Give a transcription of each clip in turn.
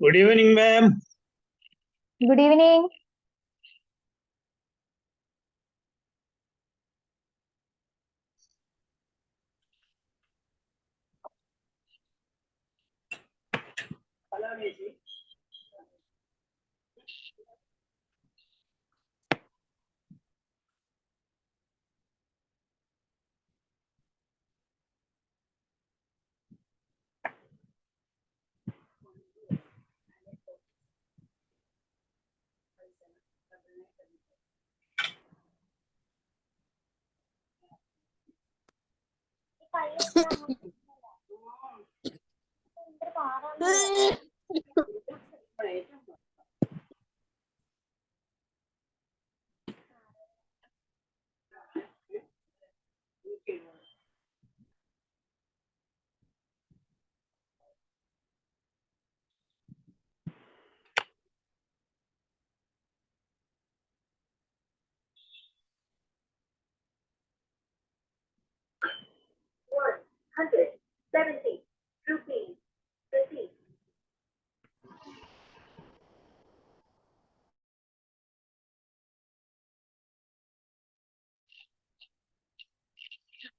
Good evening, ma'am. Good evening.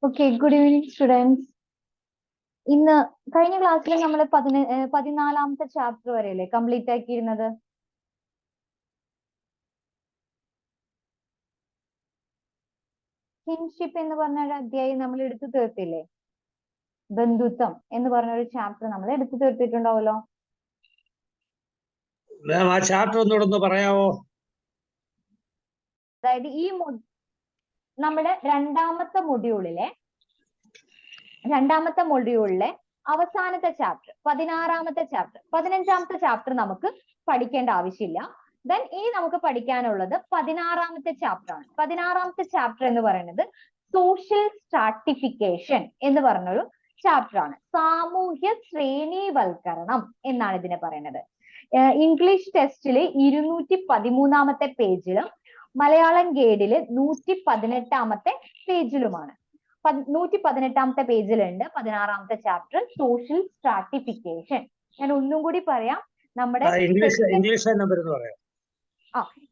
Okay, good evening, students. ഇന്ന് കഴിഞ്ഞ ക്ലാസ്സിൽ നമ്മൾ 14ാമത്തെ ചാപ്റ്റർ വരെയല്ലേ കംപ്ലീറ്റ് ആക്കിയിരുന്നത്. കിൻഷിപ്പ് എന്ന് പറഞ്ഞ ഒരു അധ്യായം നമ്മൾ എടുത്തു തീർത്തില്ലേ? ബന്ധുത്വം എന്ന് പറഞ്ഞ ഒരു ചാപ്റ്റർ നമ്മൾ എടുത്തു തീർത്തിട്ടുണ്ടാവല്ലോ. മാം, ആ ചാപ്റ്റർ ഒന്നുകൂടെ പറയാവോ? അതായത് ഈ നമ്മുടെ രണ്ടാമത്തെ മൊഡ്യൂളിലെ അവസാനത്തെ ചാപ്റ്റർ 16ാമത്തെ ചാപ്റ്റർ 15ാമത്തെ ചാപ്റ്റർ നമുക്ക് പഠിക്കേണ്ട ആവശ്യമില്ല. ദെൻ ഇനി നമുക്ക് പഠിക്കാനുള്ളത് 16ാമത്തെ ചാപ്റ്റർ ആണ്. 16ാമത്തെ ചാപ്റ്റർ എന്ന് പറയുന്നത് സോഷ്യൽ സ്ട്രാറ്റിഫിക്കേഷൻ എന്ന് പറഞ്ഞൊരു ചാപ്റ്റർ ആണ്. സാമൂഹ്യ ശ്രേണീവൽക്കരണം എന്നാണ് ഇതിനെ പറയുന്നത്. ഇംഗ്ലീഷ് ടെസ്റ്റില് 213ാമത്തെ പേജിലും മലയാളം ഗൈഡില് 118ാമത്തെ പേജിലുമാണ്. 118ാമത്തെ പേജിലുണ്ട് 16ാമത്തെ ചാപ്റ്റർ സോഷ്യൽ സ്ട്രാറ്റിഫിക്കേഷൻ. ഞാൻ ഒന്നും കൂടി പറയാം. നമ്മുടെ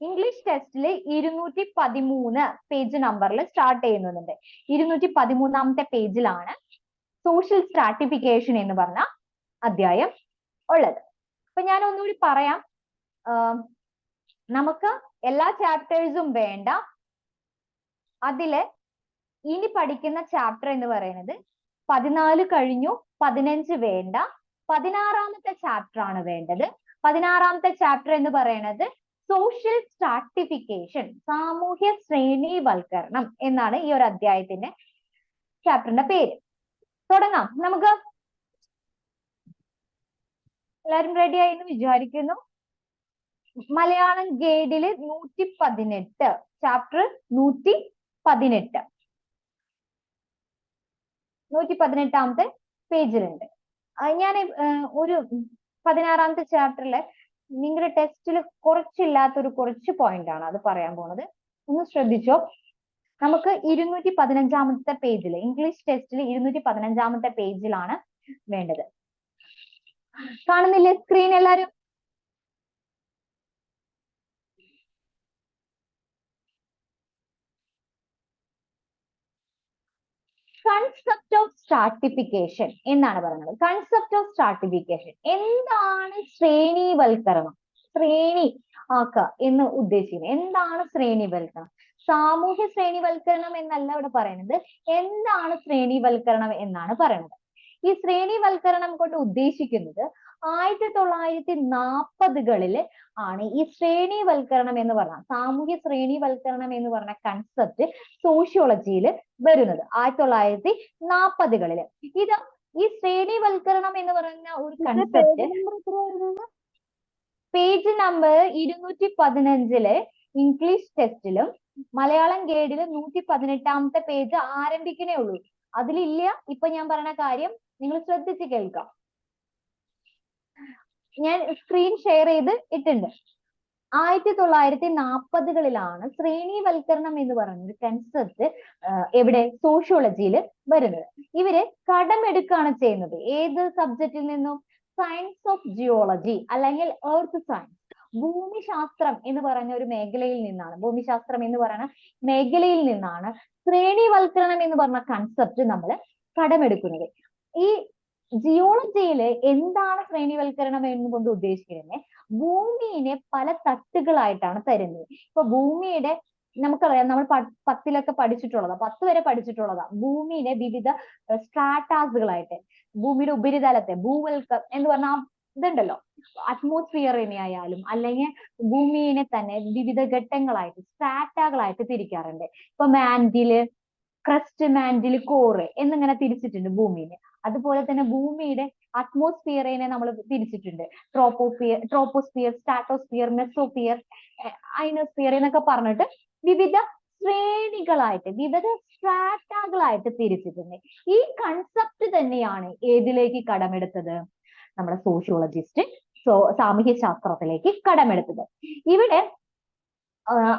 ഇംഗ്ലീഷ് ടെസ്റ്റില് 213 പേജ് നമ്പറിൽ സ്റ്റാർട്ട് ചെയ്യുന്നുണ്ട്. 213ാമത്തെ പേജിലാണ് സോഷ്യൽ സ്ട്രാറ്റിഫിക്കേഷൻ എന്ന് പറഞ്ഞ അധ്യായം ഉള്ളത്. അപ്പൊ ഞാൻ ഒന്നുകൂടി പറയാം. നമുക്ക് എല്ലാ ചാപ്റ്റേഴ്സും വേണ്ട. അതില് ഇനി പഠിക്കുന്ന ചാപ്റ്റർ എന്ന് പറയുന്നത് 14 കഴിഞ്ഞു, 15 വേണ്ട, 16ാമത്തെ ചാപ്റ്റർ ആണ് വേണ്ടത്. 16ാമത്തെ ചാപ്റ്റർ എന്ന് പറയുന്നത് സോഷ്യൽ സ്ട്രാറ്റിഫിക്കേഷൻ, സാമൂഹ്യ ശ്രേണീവൽക്കരണം എന്നാണ് ഈ ഒരു അധ്യായത്തിന്റെ ചാപ്റ്ററിന്റെ പേര്. തുടങ്ങാം നമുക്ക്. എല്ലാവരും റെഡി ആയി എന്ന് വിചാരിക്കുന്നു. മലയാളം ഗൈഡില് 118 ചാപ്റ്റർ 118ാമത്തെ പേജിലുണ്ട്. ഞാൻ ഒരു 16ാമത്തെ ചാപ്റ്ററിലെ നിങ്ങളുടെ ടെസ്റ്റിൽ കുറച്ച് പോയിന്റ് ആണ് അത് പറയാൻ പോണത്. ഒന്ന് ശ്രദ്ധിച്ചോ. നമുക്ക് 215ാമത്തെ പേജിൽ ഇംഗ്ലീഷ് ടെസ്റ്റിൽ 215ാമത്തെ പേജിലാണ് വേണ്ടത്. കാണുന്നില്ലേ സ്ക്രീൻ എല്ലാരും? കൺസെപ്റ്റ് ഓഫ് സ്ട്രാറ്റിഫിക്കേഷൻ എന്നാണ് പറയുന്നത്. കൺസെപ്റ്റ് ഓഫ് സ്ട്രാറ്റിഫിക്കേഷൻ എന്താണ്? ശ്രേണീവൽക്കരണം, ശ്രേണി ആക്കുക എന്ന് ഉദ്ദേശിക്കുന്നത്. എന്താണ് ശ്രേണീവൽക്കരണം? സാമൂഹ്യ ശ്രേണീവൽക്കരണം എന്നല്ല ഇവിടെ പറയുന്നത്. എന്താണ് ശ്രേണീവൽക്കരണം എന്നാണ് പറയുന്നത്. ഈ ശ്രേണീവൽക്കരണം കൊണ്ട് ഉദ്ദേശിക്കുന്നത് 1940കളിൽ ആണ് ഈ ശ്രേണീവൽക്കരണം എന്ന് പറഞ്ഞ സാമൂഹ്യ ശ്രേണീവൽക്കരണം എന്ന് പറഞ്ഞ കൺസെപ്റ്റ് സോഷ്യോളജിയിൽ വരുന്നത് 1940കളിൽ. ഈ ശ്രേണീവൽക്കരണം എന്ന് പറയുന്ന ഒരു കൺസെപ്റ്റ് പേജ് നമ്പർ 215 ഇംഗ്ലീഷ് ടെസ്റ്റിലും മലയാളം ഗൈഡിലും 118ാമത്തെ പേജ് ആരംഭിക്കണേ ഉള്ളൂ. അതിലില്ല ഇപ്പൊ ഞാൻ പറയുന്ന കാര്യം. നിങ്ങൾ ശ്രദ്ധിച്ച് കേൾക്കാം. ഞാൻ സ്ക്രീൻ ഷെയർ ചെയ്ത് ഇട്ടുണ്ട്. 1940കളിലാണ് ശ്രേണിവൽക്കരണം എന്ന് പറയുന്ന കൺസെപ്റ്റ് എവിടെ സോഷ്യോളജിയിൽ വരുന്നത്. ഇവര് കടമെടുക്കുകയാണ് ചെയ്യുന്നത്. ഏത് സബ്ജക്റ്റിൽ നിന്നും? സയൻസ് ഓഫ് ജിയോളജി അല്ലെങ്കിൽ എർത്ത് സയൻസ്, ഭൂമിശാസ്ത്രം എന്ന് പറയുന്ന ഒരു മേഖലയിൽ നിന്നാണ്, ഭൂമിശാസ്ത്രം എന്ന് പറയുന്ന മേഖലയിൽ നിന്നാണ് ശ്രേണിവൽക്കരണം എന്ന് പറഞ്ഞ കൺസെപ്റ്റ് നമ്മൾ കടമെടുക്കുന്നത്. ഈ ജിയോളജിയില് എന്താണ് ശ്രേണിവൽക്കരണം എന്നുകൊണ്ട് ഉദ്ദേശിക്കുന്നത്? ഭൂമിയെ പല തട്ടുകളായിട്ടാണ് തരുന്നത്. ഇപ്പൊ ഭൂമിയുടെ നമുക്കറിയാം, നമ്മൾ 10ലൊക്കെ പഠിച്ചിട്ടുള്ളതാ, 10 വരെ പഠിച്ചിട്ടുള്ളതാ, ഭൂമിയെ വിവിധ സ്ട്രാറ്റാസുകളായിട്ട്, ഭൂമിയുടെ ഉപരിതലത്തെ ഭൂവൽക്കം എന്ന് പറഞ്ഞാൽ ഇതുണ്ടല്ലോ, അറ്റ്മോസ്ഫിയറിനെ ആയാലും അല്ലെങ്കിൽ ഭൂമിയെ തന്നെ വിവിധ ഘട്ടങ്ങളായിട്ട് സ്ട്രാറ്റകളായിട്ട് തിരിക്കാറുണ്ട്. ഇപ്പൊ മാന്റില്, ക്രസ്റ്റ്, മാന്റില്, കോറ് എന്നിങ്ങനെ തിരിച്ചിട്ടുണ്ട് ഭൂമിയെ. അതുപോലെ തന്നെ ഭൂമിയുടെ അറ്റ്മോസ്ഫിയറിനെ നമ്മൾ തിരിച്ചിട്ടുണ്ട്. ട്രോപ്പോസ്ഫിയർ, സ്ട്രാറ്റോസ്ഫിയർ, മെസോസ്ഫിയർ, അയനോസ്ഫിയർ എന്നൊക്കെ പറഞ്ഞിട്ട് വിവിധ ശ്രേണികളായിട്ട്, വിവിധ സ്ട്രാറ്റകളായിട്ട് തിരിച്ചിട്ടുണ്ട്. ഈ കൺസെപ്റ്റ് തന്നെയാണ് ഏതിലേക്ക് കടമെടുത്തത്? നമ്മുടെ സോഷ്യോളജിസ്റ്റ് സാമൂഹ്യ ശാസ്ത്രത്തിലേക്ക് കടമെടുത്തത്.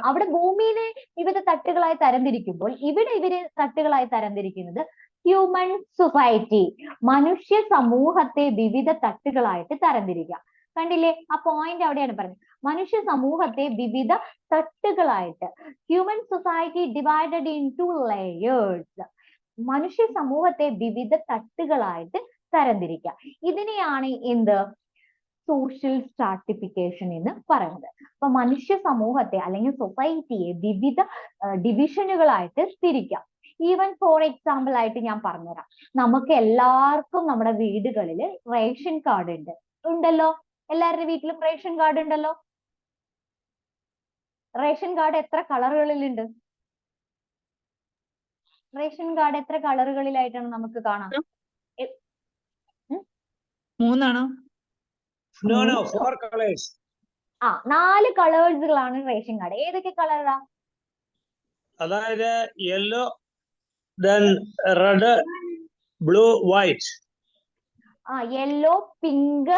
അവിടെ ഭൂമിയെ വിവിധ തട്ടുകളായി തരംതിരിക്കുമ്പോൾ ഇവിടെ ഇവര് തട്ടുകളായി തരംതിരിക്കുന്നത് ഹ്യൂമൻ സൊസൈറ്റി, മനുഷ്യ സമൂഹത്തെ വിവിധ തട്ടുകളായിട്ട് തരംതിരിക്കുക. കണ്ടില്ലേ? ആ പോയിന്റ് അവിടെയാണ് പറഞ്ഞത്. മനുഷ്യ സമൂഹത്തെ വിവിധ തട്ടുകളായിട്ട്, human society divided into layers, മനുഷ്യ സമൂഹത്തെ വിവിധ തട്ടുകളായിട്ട് തരംതിരിക്കുക. ഇതിനെയാണ് എന്ത്? സോഷ്യൽ സ്ട്രാറ്റിഫിക്കേഷൻ എന്ന് പറയുന്നത്. അപ്പൊ മനുഷ്യ സമൂഹത്തെ അല്ലെങ്കിൽ സൊസൈറ്റിയെ വിവിധ ഡിവിഷനുകളായിട്ട് തിരിക്കാം. ഈവൻ ഫോർ എക്സാമ്പിൾ ആയിട്ട് ഞാൻ പറഞ്ഞുതരാം. നമുക്ക് എല്ലാവർക്കും നമ്മുടെ വീടുകളിൽ റേഷൻ കാർഡ് ഉണ്ടല്ലോ. എല്ലാവരുടെ വീട്ടിലും റേഷൻ കാർഡ് ഉണ്ടല്ലോ. റേഷൻ കാർഡ് എത്ര കളറുകളിലുണ്ട്? റേഷൻ കാർഡ് എത്ര കളറുകളിലായിട്ടാണ് നമുക്ക് കാണാം? 3 No, 4 colors. 4 കളേഴ്സുകളാണ് റേഷൻ കാർഡ്. ഏതൊക്കെ കളറാ? അതായത് yellow, then red, blue, white. Yellow, pink,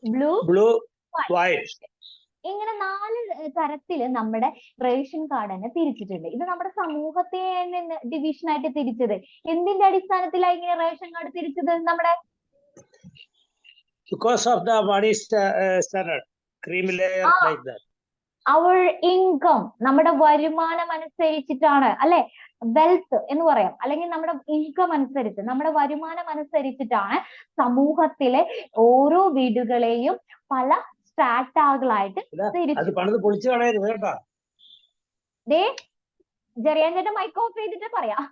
blue, white. ഇങ്ങനെ 4 തരത്തില് നമ്മുടെ റേഷൻ കാർഡിനെ തിരിച്ചിട്ടുണ്ട്. ഇത് നമ്മുടെ സമൂഹത്തെ ഡിവിഷൻ ആയിട്ട് തിരിച്ചത് എന്തിന്റെ അടിസ്ഥാനത്തിലാണ് ഇങ്ങനെ റേഷൻ കാർഡ് തിരിച്ചത്? നമ്മുടെ Because of the body standard, creamy layer like that. our income, നമ്മുടെ വരുമാനം അനുസരിച്ചിട്ടാണ് അല്ലെ? വെൽത്ത് എന്ന് പറയാം, അല്ലെങ്കിൽ നമ്മുടെ ഇൻകം അനുസരിച്ച്, നമ്മുടെ വരുമാനം അനുസരിച്ചിട്ടാണ് സമൂഹത്തിലെ ഓരോ വീടുകളെയും പല സ്ട്രാറ്റകളായിട്ട് തിരിച്ചു. ജെറിയാൻ ചേട്ടൻ മൈക്ക് ഓഫ് ചെയ്തിട്ട് പറയാം.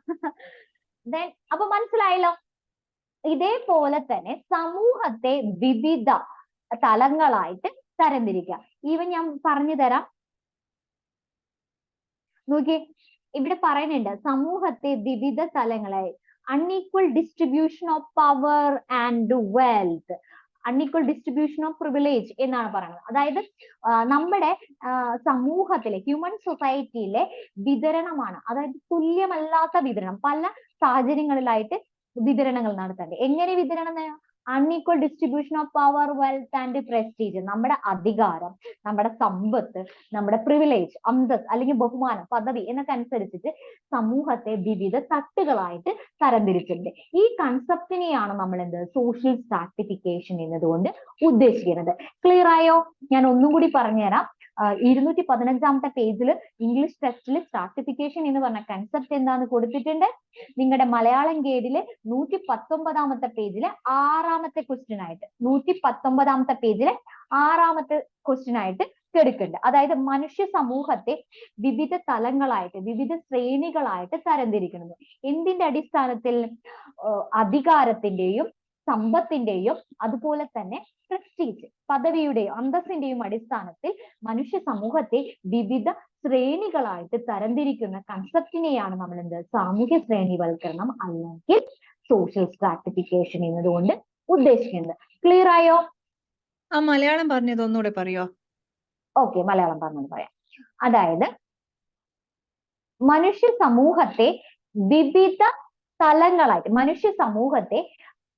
അപ്പൊ മനസ്സിലായല്ലോ? ഇതേപോലെ തന്നെ സമൂഹത്തെ വിവിധ തലങ്ങളായിട്ട് തരംതിരിക്കുക. ഈവൻ ഞാൻ പറഞ്ഞു തരാം, നോക്കി ഇവിടെ പറയുന്നുണ്ട് സമൂഹത്തെ വിവിധ തലങ്ങളായി. Unequal distribution of power and wealth, unequal distribution of privilege എന്നാണ് പറയുന്നത്. അതായത് നമ്മുടെ സമൂഹത്തിലെ ഹ്യൂമൻ സൊസൈറ്റിയിലെ വിതരണമാണ്, അതായത് തുല്യമല്ലാത്ത വിതരണം, പല സാഹചര്യങ്ങളിലായിട്ട് വിതരണങ്ങൾ നടത്തേണ്ടത്. എങ്ങനെ വിതരണം? Unequal distribution of power, wealth and prestige, നമ്മുടെ അധികാരം, നമ്മുടെ സമ്പത്ത്, നമ്മുടെ പ്രിവിലേജ്, അന്തസ് അല്ലെങ്കിൽ ബഹുമാനം, പദവി എന്നൊക്കെ അനുസരിച്ചിട്ട് സമൂഹത്തെ വിവിധ തട്ടുകളായിട്ട് തരംതിരിച്ചിട്ടുണ്ട്. ഈ കൺസെപ്റ്റിനെയാണ് നമ്മൾ സോഷ്യൽ സ്ട്രാറ്റിഫിക്കേഷൻ എന്നതുകൊണ്ട് ഉദ്ദേശിക്കുന്നത്. ക്ലിയർ ആയോ? ഞാൻ ഒന്നും കൂടി പറഞ്ഞുതരാം. 215ാമത്തെ പേജിൽ ഇംഗ്ലീഷ് ടെസ്റ്റിൽ സ്ട്രാറ്റിഫിക്കേഷൻ എന്ന് പറഞ്ഞ കൺസെപ്റ്റ് എന്താന്ന് കൊടുത്തിട്ടുണ്ട്. നിങ്ങളുടെ മലയാളം ഗൈഡില് 119ാമത്തെ പേജിലെ 6ാമത്തെ ക്വസ്റ്റ്യൻ ആയിട്ട്, 119ാമത്തെ പേജിലെ 6ാമത്തെ ക്വസ്റ്റ്യൻ ആയിട്ട് എടുക്കുന്നുണ്ട്. അതായത് മനുഷ്യ സമൂഹത്തെ വിവിധ തലങ്ങളായിട്ട്, വിവിധ ശ്രേണികളായിട്ട് തരംതിരിക്കുന്നത് എന്തിന്റെ അടിസ്ഥാനത്തിൽ? അധികാരത്തിന്റെയും സമ്പത്തിന്റെയും അതുപോലെ തന്നെ പ്രസ്റ്റീജ്, പദവിയുടെയും അന്തസ്സിന്റെയും അടിസ്ഥാനത്തിൽ മനുഷ്യ സമൂഹത്തെ വിവിധ ശ്രേണികളായിട്ട് തരംതിരിക്കുന്ന കൺസെപ്റ്റിനെയാണ് നമ്മൾ സാമൂഹ്യ ശ്രേണിവൽക്കരണം അല്ലെങ്കിൽ സോഷ്യൽ സ്ട്രാറ്റിഫിക്കേഷൻ എന്നതുകൊണ്ട് ഉദ്ദേശിക്കുന്നത്. ക്ലിയർ ആയോ? മലയാളം പറഞ്ഞത് ഒന്നുകൂടെ പറയോ? ഓക്കെ, മലയാളം പറഞ്ഞത് പറയാം. അതായത് മനുഷ്യ സമൂഹത്തെ വിവിധ തലങ്ങളായിട്ട്, മനുഷ്യ സമൂഹത്തെ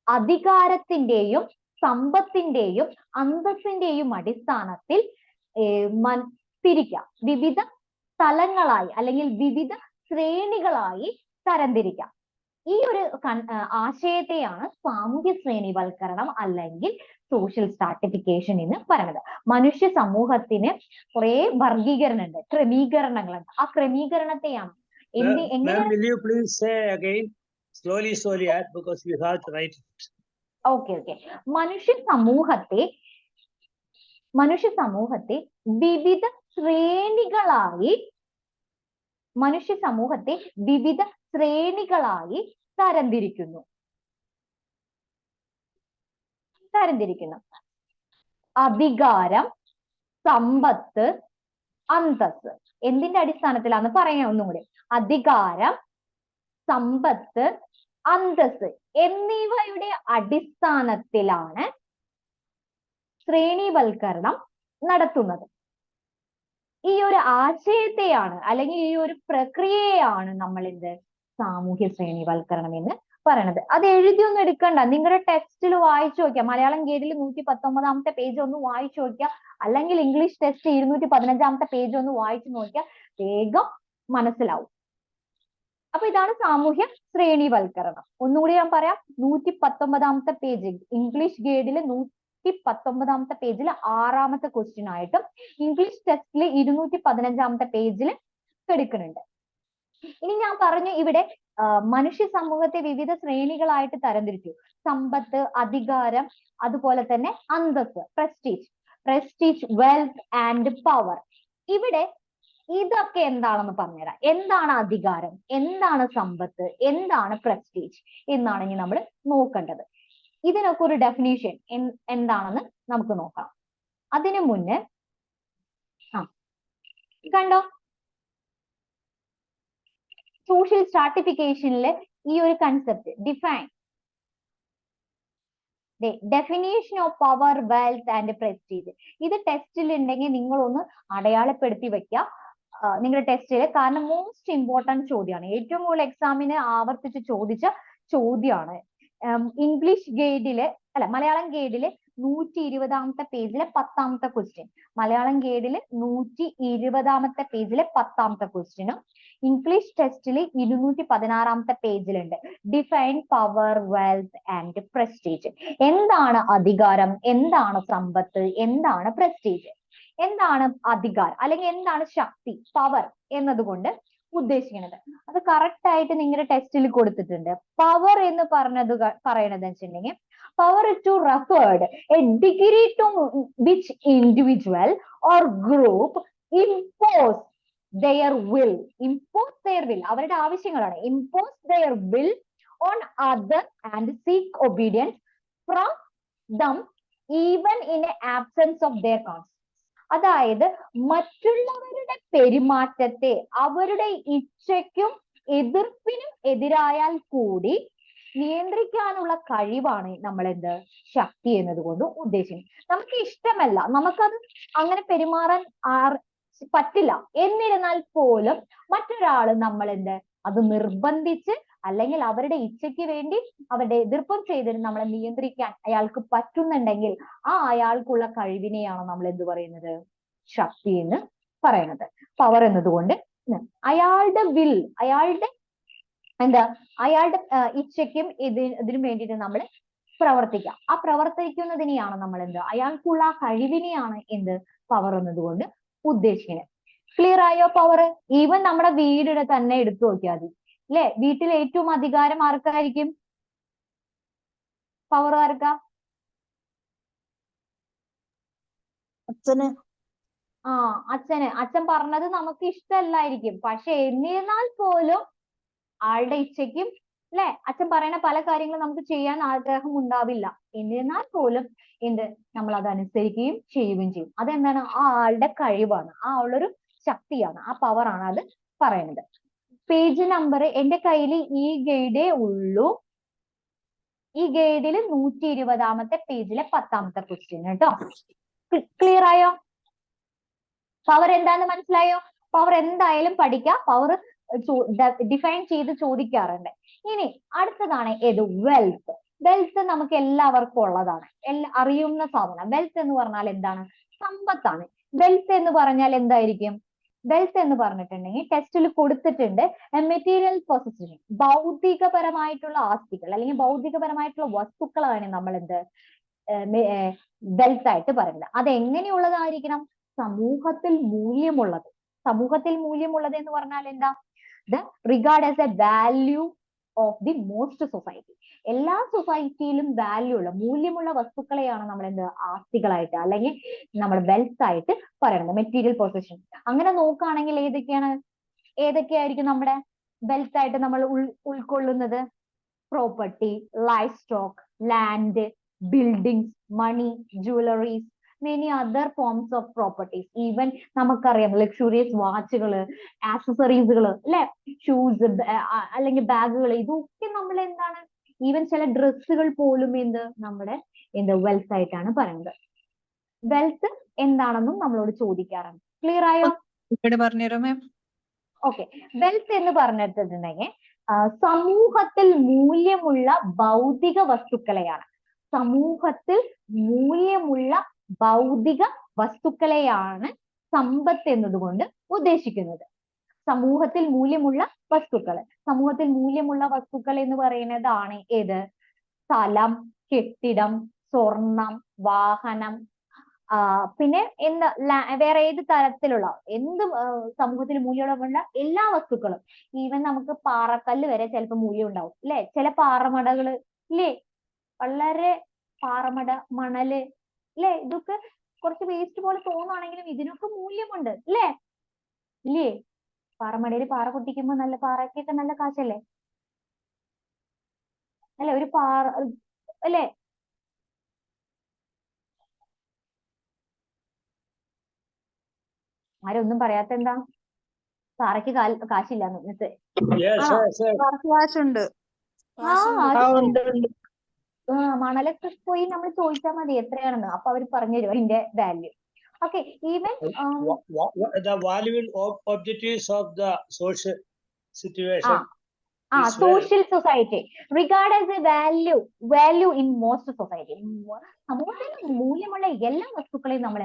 അധികാരത്തിന്റെയും സമ്പത്തിന്റെയും അന്തസ്സിന്റെയും അടിസ്ഥാനത്തിൽ തിരിക്കാം. വിവിധ സ്ഥലങ്ങളായി അല്ലെങ്കിൽ വിവിധ ശ്രേണികളായി തരംതിരിക്കാം. ഈ ഒരു ആശയത്തെയാണ് സാമൂഹ്യ ശ്രേണിവൽക്കരണം അല്ലെങ്കിൽ സോഷ്യൽ സ്ട്രാറ്റിഫിക്കേഷൻ എന്ന് പറയുന്നത്. മനുഷ്യ സമൂഹത്തിന് കുറെ വർഗീകരണമുണ്ട്, ക്രമീകരണങ്ങളുണ്ട്. ആ ക്രമീകരണത്തെയാണ് Ma'am, will you please say again slowly, because you have to write it. Okay. മനുഷ്യ സമൂഹത്തെ വിവിധ ശ്രേണികളായി തരംതിരിക്കുന്നു. അധികാരം, സമ്പത്ത്, അന്തസ്സ്. എന്തിന്റെ അടിസ്ഥാനത്തിലാന്ന് പറയാം ഒന്നും കൂടി. അധികാരം, സമ്പത്ത്, അന്തസ്സ് എന്നിവയുടെ അടിസ്ഥാനത്തിലാണ് ശ്രേണിവൽക്കരണം നടത്തുന്നത്. ഈ ഒരു ആശയത്തെയാണ് അല്ലെങ്കിൽ ഈ ഒരു പ്രക്രിയയാണ് നമ്മൾ സാമൂഹ്യ ശ്രേണിവൽക്കരണം എന്ന് പറയണത്. അത് എഴുതിയൊന്നും എടുക്കണ്ട, നിങ്ങളുടെ ടെക്സ്റ്റിൽ വായിച്ചു നോക്കിയാൽ, മലയാളം ഗൈഡിൽ 119 പേജ് ഒന്ന് വായിച്ചു നോക്കിയാൽ, അല്ലെങ്കിൽ ഇംഗ്ലീഷ് ടെസ്റ്റ് 215 പേജ് ഒന്ന് വായിച്ചു നോക്കിയാൽ വേഗം മനസ്സിലാവും. അപ്പൊ ഇതാണ് സാമൂഹ്യ ശ്രേണിവൽക്കരണം. ഒന്നുകൂടി ഞാൻ പറയാം. 119 പേജ് ഇംഗ്ലീഷ് ഗൈഡിൽ 119 പേജിൽ 6ാമത്തെ ക്വസ്റ്റ്യൻ ആയിട്ടും ഇംഗ്ലീഷ് ടെസ്റ്റിൽ 215 പേജിൽ എടുക്കുന്നുണ്ട്. ഇനി ഞാൻ പറഞ്ഞു ഇവിടെ മനുഷ്യ സമൂഹത്തെ വിവിധ ശ്രേണികളായിട്ട് തരംതിരിച്ചു. സമ്പത്ത്, അധികാരം, അതുപോലെ തന്നെ അന്തസ്സ്, പ്രസ്റ്റീജ്, വെൽത്ത് ആൻഡ് പവർ. ഇവിടെ ഇതൊക്കെ എന്താണെന്ന് പറഞ്ഞുതരാം. എന്താണ് അധികാരം, എന്താണ് സമ്പത്ത്, എന്താണ് പ്രസ്റ്റീജ് എന്നാണ് ഇനി നമ്മൾ നോക്കേണ്ടത്. ഇതിനൊക്കെ ഒരു ഡെഫിനേഷൻ എന്താണെന്ന് നമുക്ക് നോക്കാം. അതിനു മുന്നേ കണ്ടോ, സോഷ്യൽ സ്ട്രാറ്റിഫിക്കേഷനിലെ ഈ ഒരു concept definition of power, wealth and prestige. ഇത് ടെസ്റ്റിൽ ഉണ്ടെങ്കിൽ നിങ്ങളൊന്ന് അടയാളപ്പെടുത്തി വെക്കുക നിങ്ങളുടെ ടെസ്റ്റിൽ. കാരണം മോസ്റ്റ് ഇമ്പോർട്ടന്റ് ചോദ്യമാണ്, ഏറ്റവും കൂടുതൽ എക്സാമിന് ആവർത്തിച്ച് ചോദിച്ച ചോദ്യമാണ്. ഇംഗ്ലീഷ് ഗൈഡില് മലയാളം ഗൈഡില് 120 പേജിലെ 10ാമത്തെ ക്വസ്റ്റ്യൻ, മലയാളം ഗൈഡില് 120 പേജിലെ 10ാമത്തെ ക്വസ്റ്റ്യനും ഇംഗ്ലീഷ് ടെസ്റ്റിൽ 216 പേജിലുണ്ട്. Define power, wealth and prestige. എന്താണ് അധികാരം, എന്താണ് സമ്പത്ത്, എന്താണ് പ്രസ്റ്റീജ്, എന്താണ് അധികാരം അല്ലെങ്കിൽ എന്താണ് ശക്തി, പവർ എന്നതുകൊണ്ട് ഉദ്ദേശിക്കുന്നത്. അത് കറക്റ്റ് ആയിട്ട് നിങ്ങളുടെ ടെസ്റ്റിൽ കൊടുത്തിട്ടുണ്ട്. പവർ എന്ന് പറയണത് വെച്ചിട്ടുണ്ടെങ്കിൽ power is to referred a degree to which individual or group impose their will. അവരുടെ ആവശ്യങ്ങളാണ്. impose their will on other and seek obedience from them even in absence of their consent. അതായത് മറ്റുള്ളവരുടെ പെരുമാറ്റത്തെ അവരുടെ ഇച്ഛയ്ക്കും എതിർപ്പിനും എതിരായാൽ കൂടി നിയന്ത്രിക്കാനുള്ള കഴിവാണ് നമ്മൾ ശക്തി എന്നതുകൊണ്ട് ഉദ്ദേശിക്കുന്നത്. നമുക്ക് ഇഷ്ടമല്ല, നമുക്കത് അങ്ങനെ പെരുമാറാൻ പറ്റില്ല, എന്നിരുന്നാൽ പോലും മറ്റൊരാൾ നമ്മൾ അത് നിർബന്ധിച്ച് അല്ലെങ്കിൽ അവരുടെ ഇച്ഛയ്ക്ക് വേണ്ടി അവരുടെ എതിർപ്പം ചെയ്തിട്ട് നമ്മളെ നിയന്ത്രിക്കാൻ അയാൾക്ക് പറ്റുന്നുണ്ടെങ്കിൽ ആ അയാൾക്കുള്ള കഴിവിനെയാണ് നമ്മൾ പറയുന്നത് ശക്തി എന്ന് പറയുന്നത്. പവർ എന്നതുകൊണ്ട് അയാളുടെ വിൽ, അയാളുടെ അയാളുടെ ഇച്ഛയ്ക്കും ഇതിനു വേണ്ടിയിട്ട് നമ്മൾ പ്രവർത്തിക്കാം. ആ പ്രവർത്തിക്കുന്നതിനെയാണ് നമ്മൾ അയാൾക്കുള്ള കഴിവിനെയാണ് പവർ എന്നതുകൊണ്ട് ഉദ്ദേശിക്കുന്നത്. ക്ലിയർ ആയോ പവർ? ഈവൻ നമ്മുടെ വീടിനെ തന്നെ എടുത്തു നോക്കിയാൽ മതി അല്ലെ, വീട്ടിൽ ഏറ്റവും അധികാരം ആർക്കായിരിക്കും? പവർ ആർക്കാ? അച്ഛന്. അച്ഛൻ പറഞ്ഞത് നമുക്ക് ഇഷ്ടമല്ലായിരിക്കും, പക്ഷെ എന്നിരുന്നാൽ പോലും ആളുടെ ഇച്ഛയ്ക്കും അച്ഛൻ പറയുന്ന പല കാര്യങ്ങളും നമുക്ക് ചെയ്യാൻ ആഗ്രഹം ഉണ്ടാവില്ല, എന്നിരുന്നാൽ പോലും നമ്മൾ അത് അനുസരിക്കുകയും ചെയ്യുകയും ചെയ്യും. അതെന്താണ്? ആ ആളുടെ കഴിവാണ്, ആ ആളൊരു ശക്തിയാണ്, ആ പവറാണ് അത് പറയുന്നത്. പേജ് നമ്പർ എന്റെ കയ്യിൽ ഈ ഗൈഡേ ഉള്ളൂ. ഈ ഗൈഡിൽ 120 പേജിലെ 10ാമത്തെ ക്വസ്റ്റ്യൻ കേട്ടോ. ക്ലിയർ ആയോ? പവർ എന്താന്ന് മനസ്സിലായോ? പവർ എന്തായാലും പഠിക്കാം, പവർ ഡിഫൈൻ ചെയ്ത് ചോദിക്കാറുണ്ട്. ഇനി അടുത്തതാണ് ഏത്? വെൽത്ത്. വെൽത്ത് നമുക്ക് എല്ലാവർക്കും ഉള്ളതാണ്, അറിയുന്ന സാധനം. വെൽത്ത് എന്ന് പറഞ്ഞാൽ എന്താണ്? സമ്പത്താണ്. വെൽത്ത് എന്ന് പറഞ്ഞാൽ എന്തായിരിക്കും? വെൽത്ത് എന്ന് പറഞ്ഞിട്ടുണ്ടെങ്കിൽ ടെസ്റ്റിൽ കൊടുത്തിട്ടുണ്ട് മെറ്റീരിയൽ പൊസഷൻ, ഭൗതികപരമായിട്ടുള്ള ആസ്തികൾ അല്ലെങ്കിൽ ഭൗതികപരമായിട്ടുള്ള വസ്തുക്കളാണ് നമ്മൾ എന്ത് വെൽത്ത് ആയിട്ട് പറയുന്നത്. അത് എങ്ങനെയുള്ളതായിരിക്കണം? സമൂഹത്തിൽ മൂല്യമുള്ളത്. സമൂഹത്തിൽ മൂല്യമുള്ളത് എന്ന് പറഞ്ഞാൽ എന്താ? Regard as A value of the most society. എല്ലാ സൊസൈറ്റിയിലും വാല്യൂ ഉള്ള മൂല്യമുള്ള വസ്തുക്കളെയാണ് നമ്മൾ എന്ത് ആസ്തികളായിട്ട് അല്ലെങ്കിൽ നമ്മൾ വെൽത്ത് ആയിട്ട് പറയുന്നത്, മെറ്റീരിയൽ പൊസിഷൻ. അങ്ങനെ നോക്കുകയാണെങ്കിൽ ഏതൊക്കെയായിരിക്കും നമ്മുടെ വെൽത്ത് ആയിട്ട് നമ്മൾ ഉൾക്കൊള്ളുന്നത്? Property, livestock, land, buildings, money, jewelleries, many other forms of properties. Even നമുക്കറിയാം ലക്ഷൂറിയസ് വാച്ചുകള്, ആക്സസറീസുകള്, അല്ലെ, ഷൂസ് അല്ലെങ്കിൽ ബാഗുകൾ, ഇതൊക്കെ നമ്മൾ എന്താണ്, ഈവൻ ചില ഡ്രസ്സുകൾ പോലും നമ്മുടെ വെൽത്ത് ആയിട്ടാണ് പറയുന്നത്. വെൽത്ത് എന്താണെന്നും നമ്മളോട് ചോദിക്കാറുണ്ട്. ക്ലിയർ ആയോ? പറഞ്ഞുതരാം മാം. ഓക്കെ, വെൽത്ത് എന്ന് പറഞ്ഞിട്ടുണ്ടെങ്കിൽ സമൂഹത്തിൽ മൂല്യമുള്ള ഭൗതിക വസ്തുക്കളെയാണ്. സമൂഹത്തിൽ മൂല്യമുള്ള ഭൗതിക വസ്തുക്കളെയാണ് സമ്പത്ത് എന്നതുകൊണ്ട് ഉദ്ദേശിക്കുന്നത്. സമൂഹത്തിൽ മൂല്യമുള്ള വസ്തുക്കൾ. സമൂഹത്തിൽ മൂല്യമുള്ള വസ്തുക്കൾ എന്ന് പറയുന്നതാണ് ഏത്? സ്ഥലം, കെട്ടിടം, സ്വർണം, വാഹനം, പിന്നെ വേറെ ഏത് തരത്തിലുള്ള സമൂഹത്തിൽ മൂല്യമുള്ള എല്ലാ വസ്തുക്കളും. ഈവൻ നമുക്ക് പാറക്കല്ല് വരെ ചിലപ്പോൾ മൂല്യം ഉണ്ടാവും, അല്ലെ? ചില പാറമടകള്, ഇല്ലേ, വളരെ പാറമട, മണല്, അല്ലെ, ഇതൊക്കെ കുറച്ച് വേസ്റ്റ് പോലെ തോന്നുകയാണെങ്കിലും ഇതിനൊക്കെ മൂല്യമുണ്ട്, അല്ലേ? ഇല്ലേ? പാറമടയിൽ പാറ പൊട്ടിക്കുമ്പോ നല്ല പാറയ്ക്കൊക്കെ നല്ല കാശല്ലേ? അല്ലെ? ഒരു പാറ, അല്ലെ? ആരൊന്നും പറയാത്ത എന്താ? പാറയ്ക്ക് കാശില്ലാന്ന് മിസ്. Yes, yes, yes. കാശുണ്ട്. മണലൊക്കെ പോയി നമ്മൾ ചോദിച്ചാൽ മതി എത്രയാണെന്ന്, അപ്പൊ അവർ പറഞ്ഞു തരും അതിന്റെ value. Okay, even The valuable objectives of the social situation. Social society regard as A value in most society. സമൂഹത്തിൽ മൂല്യമുള്ള എല്ലാ വസ്തുക്കളെയും നമ്മൾ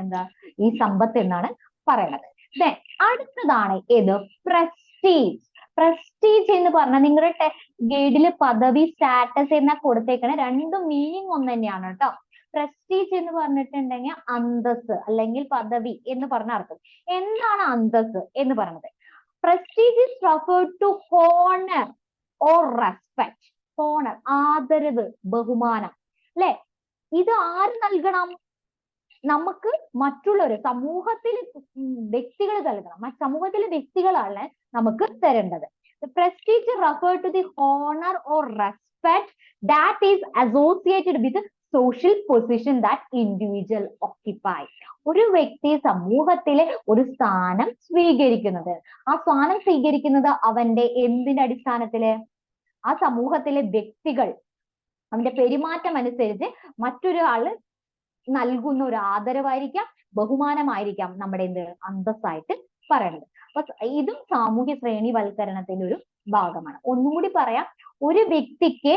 ഈ സമ്പത്ത് എന്നാണ് പറയുന്നത്. ദെൻ അടുത്തതാണ് ഏത്? പ്രസ്റ്റീജ്. പ്രസ്റ്റീജ് എന്ന് പറഞ്ഞാൽ നിങ്ങളുടെ ഗൈഡില് പദവി, സ്റ്റാറ്റസ് എന്നാ കൊടുത്തേക്കണേ. രണ്ടും മീനിങ് ഒന്ന് തന്നെയാണ് കേട്ടോ. പ്രസ്റ്റീജ് എന്ന് പറഞ്ഞിട്ടുണ്ടെങ്കിൽ അന്തസ് അല്ലെങ്കിൽ പദവി എന്ന് പറഞ്ഞ അർത്ഥം. എന്താണ് അന്തസ് എന്ന് പറഞ്ഞത്? Prestige is referred to honor or respect. honor, ആദരവ്, ബഹുമാനം, അല്ലെ? ഇത് ആര് നൽകണം? നമുക്ക് മറ്റുള്ളവർ, സമൂഹത്തിലെ വ്യക്തികൾ നൽകണം. സമൂഹത്തിലെ വ്യക്തികളാണ് നമുക്ക് തരേണ്ടത്. The prestige referred to the honor or respect that is associated with the social position that individual occupy. ഒരു വ്യക്തി സമൂഹത്തിലെ ഒരു സ്ഥാനം സ്വീകരിക്കുന്നത്, ആ സ്ഥാനം സ്വീകരിക്കുന്നത് അവന്റെ എന്തിന്റെ അടിസ്ഥാനത്തില്? ആ സമൂഹത്തിലെ വ്യക്തികൾ അവന്റെ പെരുമാറ്റം അനുസരിച്ച് മറ്റൊരാള് നൽകുന്ന ഒരു ആദരവായിരിക്കാം, ബഹുമാനമായിരിക്കാം നമ്മുടെ അന്തസ്സായിട്ട് പറയുന്നത്. അപ്പൊ ഇതും സാമൂഹ്യ ശ്രേണിവൽക്കരണത്തിന്റെ ഒരു ഭാഗമാണ്. ഒന്നുകൂടി പറയാം, ഒരു വ്യക്തിക്ക്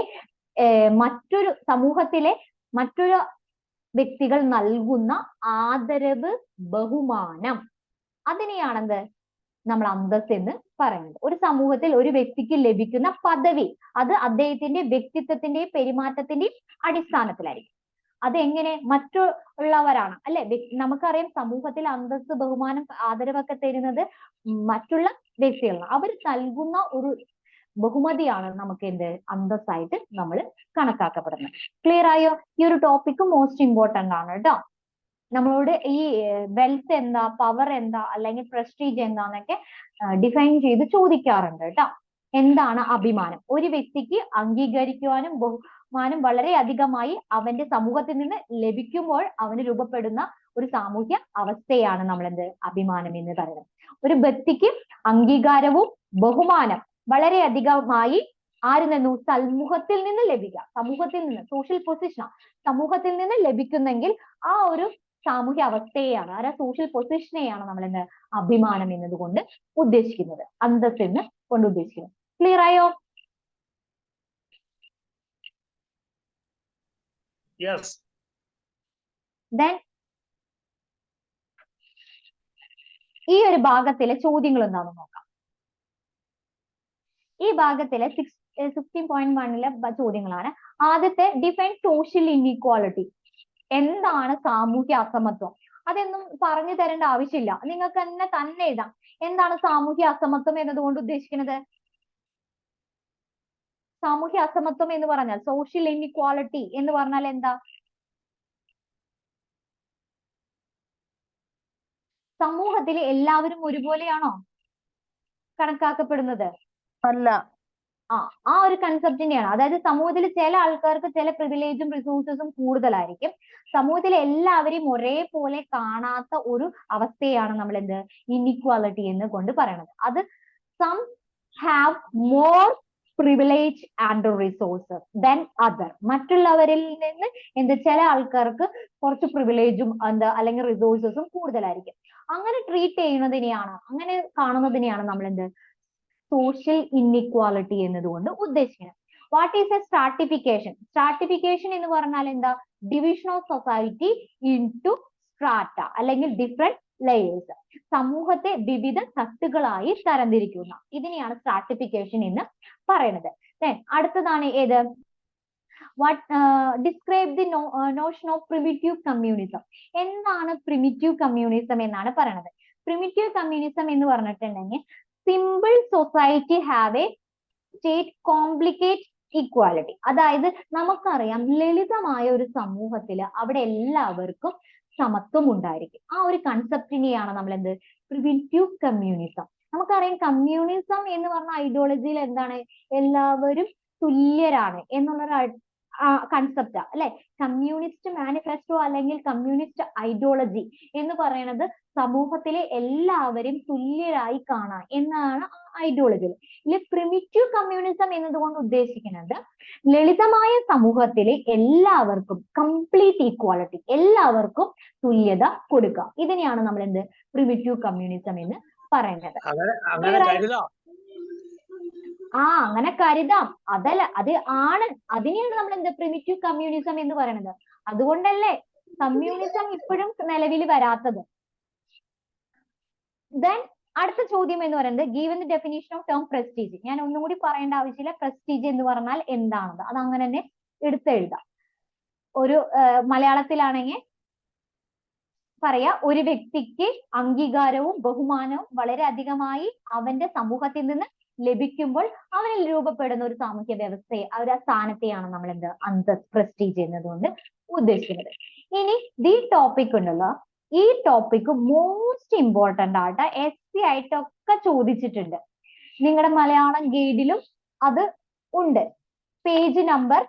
മറ്റൊരു സമൂഹത്തിലെ മറ്റൊരു വ്യക്തികൾ നൽകുന്ന ആദരവ്, ബഹുമാനം, അതിനെയാണെന്ത് നമ്മൾ അന്തസ്സ് എന്ന് പറയുന്നത്. ഒരു സമൂഹത്തിൽ ഒരു വ്യക്തിക്ക് ലഭിക്കുന്ന പദവി, അത് അദ്ദേഹത്തിന്റെ വ്യക്തിത്വത്തിന്റെയും പെരുമാറ്റത്തിന്റെയും അടിസ്ഥാനത്തിലായിരിക്കും. അതെങ്ങനെ? മറ്റുള്ളവരാണ്, അല്ലെ? നമുക്കറിയാം സമൂഹത്തിൽ അന്തസ്സ്, ബഹുമാനം, ആദരവൊക്കെ തരുന്നത് മറ്റുള്ള വ്യക്തികളാണ്. അവർ നൽകുന്ന ഒരു ബഹുമതിയാണ് നമുക്ക് അന്തസ്സായിട്ട് നമ്മൾ കണക്കാക്കപ്പെടുന്നത്. ക്ലിയർ ആയോ? ഈ ഒരു ടോപ്പിക് മോസ്റ്റ് ഇമ്പോർട്ടന്റ് ആണ് കേട്ടോ. നമ്മളോട് ഈ വെൽത്ത് എന്താ, പവർ എന്താ, അല്ലെങ്കിൽ പ്രസ്റ്റീജ് എന്താന്നൊക്കെ ഡിഫൈൻ ചെയ്ത് ചോദിക്കാറുണ്ട് കേട്ടോ. എന്താണ് അഭിമാനം? ഒരു വ്യക്തിക്ക് അംഗീകരിക്കുവാനും ബഹുമാനം വളരെ അധികമായി അവന്റെ സമൂഹത്തിൽ നിന്ന് ലഭിക്കുമ്പോൾ അവന് രൂപപ്പെടുന്ന ഒരു സാമൂഹ്യ അവസ്ഥയാണ് നമ്മൾ അഭിമാനം എന്ന് പറയുന്നത്. ഒരു വ്യക്തിക്ക് അംഗീകാരവും ബഹുമാനം വളരെ അധികമായി ആരിൽ നിന്നും? സമൂഹത്തിൽ നിന്ന് ലഭിക്കുക. സമൂഹത്തിൽ നിന്ന്, സോഷ്യൽ പൊസിഷൻ സമൂഹത്തിൽ നിന്ന് ലഭിക്കുന്നെങ്കിൽ ആ ഒരു സാമൂഹ്യ അവസ്ഥയെയാണ്, ആ സോഷ്യൽ പൊസിഷനെയാണ് നമ്മൾ അഭിമാനം എന്നതുകൊണ്ട് ഉദ്ദേശിക്കുന്നത്, അന്തസ്സ് എന്ന് കൊണ്ട് ഉദ്ദേശിക്കുന്നത്. ക്ലിയർ ആയോ? Yes. Then ഈ ഒരു ഭാഗത്തിലെ ചോദ്യങ്ങൾ എന്താണെന്ന് നോക്കാം. ഈ ഭാഗത്തിലെ 16.1-ലെ ചോദ്യങ്ങളാണ്. ആദ്യത്തെ ഡിഫൈൻ സോഷ്യൽ ഇൻഇക്വാളിറ്റി. എന്താണ് സാമൂഹ്യ അസമത്വം? അതൊന്നും പറഞ്ഞു തരേണ്ട ആവശ്യമില്ല, നിങ്ങൾക്ക് തന്നെ എഴുതാം. എന്താണ് സാമൂഹ്യ അസമത്വം എന്നതുകൊണ്ട് ഉദ്ദേശിക്കുന്നത്? സാമൂഹ്യ അസമത്വം എന്ന് പറഞ്ഞാൽ, സോഷ്യൽ ഇൻഇക്വാളിറ്റി എന്ന് പറഞ്ഞാൽ എന്താ? സമൂഹത്തിൽ എല്ലാവരും ഒരുപോലെയാണോ കണക്കാക്കപ്പെടുന്നത്? അല്ല. ആ ഒരു കൺസെപ്റ്റിന്റെയാണ്. അതായത് സമൂഹത്തിൽ ചില ആൾക്കാർക്ക് ചില പ്രിവിലേജും റിസോഴ്സസും കൂടുതലായിരിക്കും. സമൂഹത്തിലെ എല്ലാവരെയും ഒരേപോലെ കാണാത്ത ഒരു അവസ്ഥയാണ് നമ്മൾ എന്ത് ഇൻഇക്വാലിറ്റി എന്ന് കൊണ്ട് പറയുന്നത്. അത് some have more privilege and resources than other. മറ്റുള്ളവരിൽ നിന്ന് ചില ആൾക്കാർക്ക് കുറച്ച് പ്രിവിലേജും അല്ലെങ്കിൽ റിസോഴ്സസും കൂടുതലായിരിക്കും. അങ്ങനെ ട്രീറ്റ് ചെയ്യുന്നതിനെയാണ്, അങ്ങനെ കാണുന്നതിനെയാണ് നമ്മൾ സോഷ്യൽ ഇൻഇക്വാലിറ്റി എന്നതുകൊണ്ട് ഉദ്ദേശിക്കുന്നത്. What is a stratification? Stratification എന്ന് പറഞ്ഞാൽ എന്താ? Division of society into strata അല്ലെങ്കിൽ ഡിഫറെന്റ് ലെയേഴ്സ്. സമൂഹത്തെ വിവിധ തട്ടുകളായി തരംതിരിക്കുന്ന ഇതിനെയാണ് സ്ട്രാറ്റിഫിക്കേഷൻ എന്ന് പറയുന്നത്. അടുത്തതാണ് ഏത്? Describe the Notion of primitive communism. എന്താണ് പ്രിമിറ്റീവ് കമ്മ്യൂണിസം എന്നാണ് പറയുന്നത്. പ്രിമിറ്റീവ് കമ്മ്യൂണിസം എന്ന് പറഞ്ഞിട്ടുണ്ടെങ്കിൽ simple society have A state complicate equality. അതായത് നമുക്കറിയാം, ലളിതമായ ഒരു സമൂഹത്തിൽ അവിടെ എല്ലാവർക്കും സമത്വം ഉണ്ടായിരിക്കും. ആ ഒരു കൺസെപ്റ്റിനെയാണ് നമ്മൾ പ്രിമിറ്റീവ് കമ്മ്യൂണിസം. നമുക്കറിയാം, കമ്മ്യൂണിസം എന്ന് പറഞ്ഞ ഐഡിയോളജിയിൽ എന്താണ്? എല്ലാവരും തുല്യരാണ് എന്നുള്ളൊരു കൺസെപ്റ്റാ അല്ലെ? കമ്മ്യൂണിസ്റ്റ് മാനിഫെസ്റ്റോ അല്ലെങ്കിൽ കമ്മ്യൂണിസ്റ്റ് ഐഡിയോളജി എന്ന് പറയുന്നത് സമൂഹത്തിലെ എല്ലാവരും തുല്യരായി കാണാം എന്നാണ് ഐഡിയോളജി. ഇതിൽ പ്രിമിറ്റീവ് കമ്മ്യൂണിസം എന്നതുകൊണ്ട് ഉദ്ദേശിക്കുന്നത് ലളിതമായ സമൂഹത്തിലെ എല്ലാവർക്കും കംപ്ലീറ്റ് ഈക്വാലിറ്റി, എല്ലാവർക്കും തുല്യത കൊടുക്കുക. ഇതിനെയാണ് നമ്മൾ പ്രിമിറ്റീവ് കമ്മ്യൂണിസം എന്ന് പറയുന്നത്. അങ്ങനെ കരുതാം. അതിനെയാണ് നമ്മൾ പ്രിമിറ്റീവ് കമ്മ്യൂണിസം എന്ന് പറയുന്നത്. അതുകൊണ്ടല്ലേ കമ്മ്യൂണിസം ഇപ്പോഴും നിലവിൽ വരാത്തത്. ദെൻ അടുത്ത ചോദ്യം എന്ന് പറയുന്നത് given the definition of term prestige. ഞാൻ ഒന്നും കൂടി പറയേണ്ട ആവശ്യമില്ല. പ്രസ്റ്റീജ് എന്ന് പറഞ്ഞാൽ എന്താണത് അത് അങ്ങനെ തന്നെ എടുത്തെഴുതാം. ഒരു മലയാളത്തിലാണെങ്കിൽ പറയാ, ഒരു വ്യക്തിക്ക് അംഗീകാരവും ബഹുമാനവും വളരെ അധികമായി അവന്റെ സമൂഹത്തിൽ നിന്ന് ലഭിക്കുമ്പോൾ അവനിൽ രൂപപ്പെടുന്ന ഒരു സാമൂഹ്യ വ്യവസ്ഥയെ, ആ ഒരു സ്ഥാനത്തെയാണ് നമ്മൾ അന്തസ് പ്രസ്റ്റീജ് എന്നതുകൊണ്ട് ഉദ്ദേശിക്കുന്നത്. ഇനി ഈ ടോപ്പിക് ഉണ്ടല്ലോ, ഈ ടോപ്പിക് മോസ്റ്റ് ഇമ്പോർട്ടന്റ് ആയിട്ട് SC ആയിട്ടൊക്കെ ചോദിച്ചിട്ടുണ്ട്. നിങ്ങളുടെ മലയാളം ഗൈഡിലും അത് ഉണ്ട്. പേജ് നമ്പർ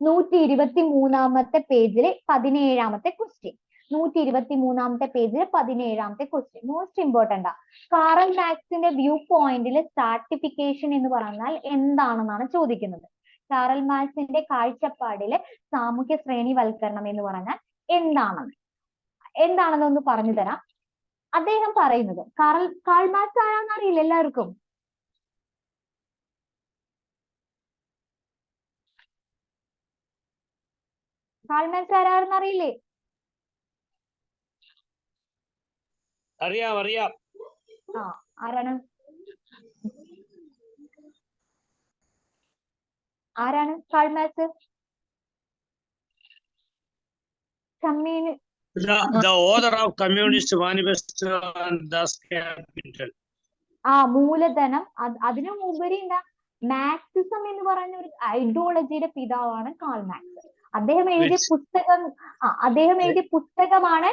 123 പേജിലെ 17ാമത്തെ ക്വസ്റ്റ്യൻ. 123 പേജിലെ 17ാമത്തെ ക്വസ്റ്റ്യൻ മോസ്റ്റ് ഇമ്പോർട്ടന്റ് ആ. കാറൽ മാർക്സിന്റെ വ്യൂ പോയിന്റിൽ സ്ട്രാറ്റിഫിക്കേഷൻ എന്ന് പറഞ്ഞാൽ എന്താണെന്നാണ് ചോദിക്കുന്നത്. കാറൽ മാർക്സിന്റെ കാഴ്ചപ്പാടിലെ സാമൂഹ്യ ശ്രേണിവൽക്കരണം എന്ന് പറഞ്ഞാൽ എന്താണെന്നൊന്ന് പറഞ്ഞു തരാം. അദ്ദേഹം പറയുന്നത്, കാൾ മാർക്സ് ആരാന്ന് അറിയില്ല എല്ലാവർക്കും? കാൾ മാർക്സ് ആരാണെന്ന് അറിയില്ലേ? അറിയാം. ആരാണ് Karl Marx? The author of Communist Manifesto and Das Kapital. മൂലധനം. അതിനുമുപരി എന്താ, മാർക്സിസം എന്ന് പറയുന്ന ഒരു ഐഡിയോളജിയുടെ പിതാവാണ് കാൾ മാർക്സ്. അദ്ദേഹം എഴുതിയ പുസ്തകമാണ്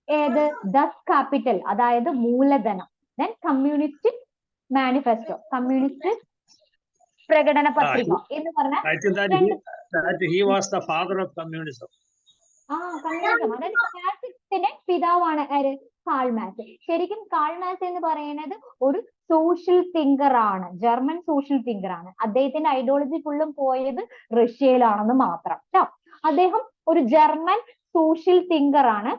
ഏത്? ദസ് കാപ്പിറ്റൽ, അതായത് മൂലധനം. ദെൻ കമ്മ്യൂണിസ്റ്റ് മാനിഫെസ്റ്റോ, കമ്മ്യൂണിസ്റ്റ് പ്രകടന പത്രിക എന്ന് പറഞ്ഞാൽ he was the father of communism. Communism, അതായത് മാർക്സിന്റെ പിതാവാണ് കാൾ മാർക്സ്. ശരിക്കും കാൾ മാർക്സ് എന്ന് പറയുന്നത് ഒരു സോഷ്യൽ തിങ്കർ ആണ്, ജർമ്മൻ സോഷ്യൽ തിങ്കർ ആണ്. അദ്ദേഹത്തിന്റെ ഐഡിയോളജി ഫുള്ളും പോയത് റഷ്യയിലാണെന്ന് മാത്രം. അദ്ദേഹം ഒരു ജർമ്മൻ സോഷ്യൽ തിങ്കർ ആണ്.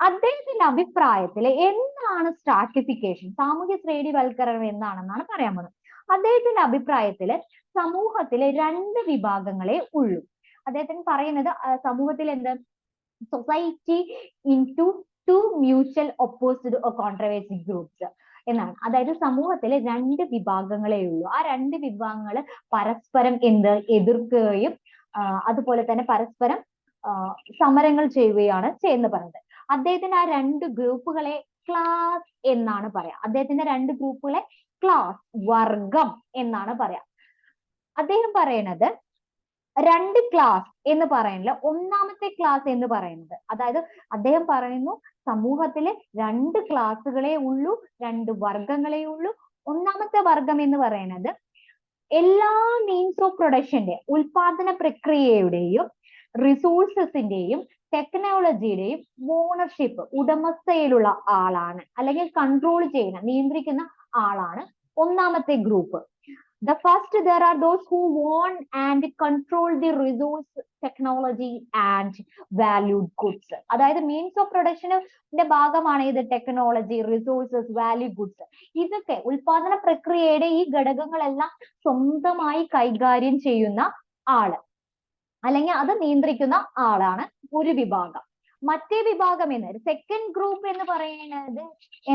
അദ്ദേഹത്തിന്റെ അഭിപ്രായത്തിൽ എന്താണ് സ്ട്രാറ്റിഫിക്കേഷൻ, സാമൂഹ്യ ശ്രേണിവൽക്കരണം എന്താണെന്നാണ് പറയാൻ പോകുന്നത്. അദ്ദേഹത്തിന്റെ അഭിപ്രായത്തില് സമൂഹത്തിലെ 2 വിഭാഗങ്ങളെ ഉള്ളൂ. അദ്ദേഹത്തിന് പറയുന്നത് സമൂഹത്തിൽ society into two mutual opposite controversy groups എന്നാണ്. അതായത് സമൂഹത്തിലെ രണ്ട് വിഭാഗങ്ങളേ ഉള്ളൂ. ആ രണ്ട് വിഭാഗങ്ങൾ പരസ്പരം എതിർക്കുകയും അതുപോലെ തന്നെ പരസ്പരം സമരങ്ങൾ ചെയ്യുകയാണ് ചെയ്യുന്നത് പറയുന്നത്. അദ്ദേഹത്തിന് ആ രണ്ട് ഗ്രൂപ്പുകളെ ക്ലാസ് എന്നാണ് പറയാ. അദ്ദേഹത്തിന്റെ രണ്ട് ഗ്രൂപ്പുകളെ ക്ലാസ്, വർഗം എന്നാണ് പറയാ. അദ്ദേഹം പറയണത് രണ്ട് ക്ലാസ് എന്ന് പറയുന്നില്ല, ഒന്നാമത്തെ ക്ലാസ് എന്ന് പറയുന്നത്, അതായത് അദ്ദേഹം പറയുന്നു സമൂഹത്തിലെ രണ്ട് ക്ലാസ്സുകളെ ഉള്ളൂ, രണ്ട് വർഗങ്ങളെ ഉള്ളൂ. ഒന്നാമത്തെ വർഗം എന്ന് പറയുന്നത് എല്ലാ മീൻസ് ഓഫ് പ്രൊഡക്ഷന്റെ, ഉൽപാദന പ്രക്രിയയുടെയും റിസോഴ്സസിന്റെയും ടെക്നോളജിയുടെയും ഓണർഷിപ്പ്, ഉടമസ്ഥയിലുള്ള ആളാണ്, അല്ലെങ്കിൽ കൺട്രോൾ ചെയ്യുന്ന, നിയന്ത്രിക്കുന്ന ആളാണ് ഒന്നാമത്തെ group. The first, there are those who own and control the resource, technology and valued goods. അതായത് മീൻസ് ഓഫ് പ്രൊഡക്ഷന്റെ ഭാഗമാണ് ഇത് ടെക്നോളജി, റിസോഴ്സസ്, വാല്യൂ ഗുഡ്സ്. ഇതൊക്കെ ഉൽപാദന പ്രക്രിയയുടെ ഈ ഘടകങ്ങളെല്ലാം സ്വന്തമായി കൈകാര്യം ചെയ്യുന്ന ആള്, അല്ലെങ്കിൽ അത് നിയന്ത്രിക്കുന്ന ആളാണ് ഒരു വിഭാഗം. മറ്റേ വിഭാഗം സെക്കൻഡ് ഗ്രൂപ്പ് എന്ന് പറയുന്നത്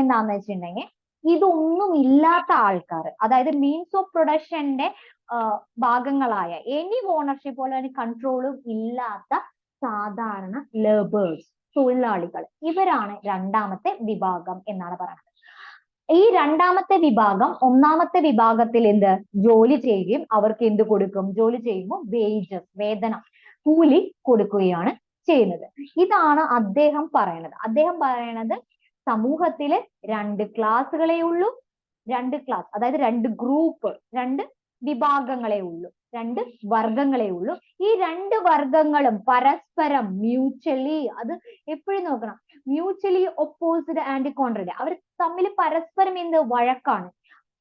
എന്താന്ന് വെച്ചിട്ടുണ്ടെങ്കിൽ ഇതൊന്നും ഇല്ലാത്ത ആൾക്കാർ, അതായത് മീൻസ് ഓഫ് പ്രൊഡക്ഷന്റെ ഭാഗങ്ങളായ എനി ഓണർഷിപ്പ് പോലെ തന്നെ കൺട്രോളും ഇല്ലാത്ത സാധാരണ ലേബേഴ്സ്, തൊഴിലാളികൾ, ഇവരാണ് രണ്ടാമത്തെ വിഭാഗം എന്നാണ് പറയുന്നത്. ഈ രണ്ടാമത്തെ വിഭാഗം ഒന്നാമത്തെ വിഭാഗത്തിൽ ജോലി ചെയ്യുകയും അവർക്ക് എന്ത് കൊടുക്കും? ജോലി ചെയ്യുമ്പോൾ വേജസ്, വേതനം, കൂലി കൊടുക്കുകയാണ് ചെയ്യുന്നത്. ഇതാണ് അദ്ദേഹം പറയണത്. അദ്ദേഹം പറയണത് സമൂഹത്തിലെ രണ്ട് ക്ലാസ്സുകളെ ഉള്ളൂ, രണ്ട് ക്ലാസ് അതായത് രണ്ട് ഗ്രൂപ്പ്, രണ്ട് വിഭാഗങ്ങളെ ഉള്ളൂ, രണ്ട് വർഗങ്ങളെ ഉള്ളൂ. ഈ രണ്ട് വർഗങ്ങളും പരസ്പരം മ്യൂച്വലി, അത് എപ്പോഴും നോക്കണം, മ്യൂച്വലി ഒപ്പോസിറ്റ് ആൻഡ് കോൺട്രറി, അവർ തമ്മിൽ പരസ്പരം വഴക്കാണ്,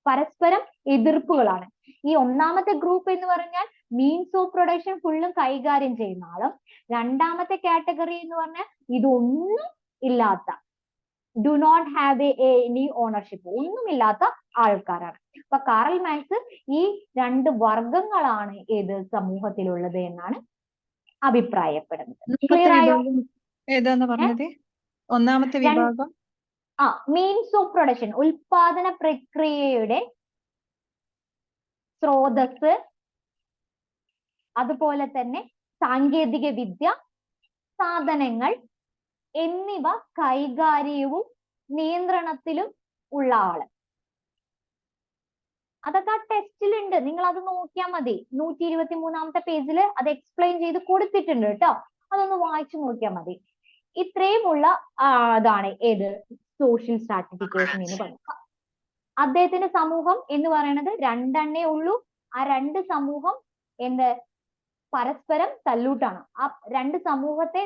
പരസ്പരം എതിർപ്പുകളാണ്. ഈ ഒന്നാമത്തെ ഗ്രൂപ്പ് എന്ന് പറഞ്ഞാൽ മീൻസ് ഓഫ് പ്രൊഡക്ഷൻ ഫുള്ളും കൈകാര്യം ചെയ്യുന്ന ആളും, രണ്ടാമത്തെ കാറ്റഗറി എന്ന് പറഞ്ഞാൽ ഇതൊന്നും ഇല്ലാത്ത, do not have any ownership, ഒന്നുമില്ലാത്ത ആൾക്കാരാണ്. അപ്പൊ കാറൽ മാർക്സ് ഈ രണ്ട് വർഗങ്ങളാണ് ഏത് സമൂഹത്തിലുള്ളത് എന്നാണ് അഭിപ്രായപ്പെടുന്നത്. ക്ലിയർ ആയോ? ഏതാന്ന് പറഞ്ഞത്? ഒന്നാമത്തെ വിഭാഗം മീൻസ് ഓഫ് പ്രൊഡക്ഷൻ, ഉൽപാദന പ്രക്രിയയുടെ സ്രോതസ്, അതുപോലെ തന്നെ സാങ്കേതിക വിദ്യ, സാധനങ്ങൾ എന്നിവ കൈകാര്യവും നിയന്ത്രണത്തിലും ഉള്ള ആള്. അതൊക്കെ ആ ടെസ്റ്റിലുണ്ട്, നിങ്ങൾ അത് നോക്കിയാൽ മതി. 123-ാമത്തെ പേജിൽ അത് എക്സ്പ്ലെയിൻ ചെയ്ത് കൊടുത്തിട്ടുണ്ട് കേട്ടോ, അതൊന്ന് വായിച്ചു നോക്കിയാൽ മതി. ഇത്രയുമുള്ള അതാണ് ഏത് സോഷ്യൽ സ്ട്രാറ്റിഫിക്കേഷൻ എന്ന് പറയുന്നത്. അദ്ദേഹത്തിന്റെ സമൂഹം എന്ന് പറയുന്നത് രണ്ടെണ്ണേ ഉള്ളൂ. ആ രണ്ട് സമൂഹം പരസ്പരം തല്ലൂട്ടാണ്. ആ രണ്ട് സമൂഹത്തെ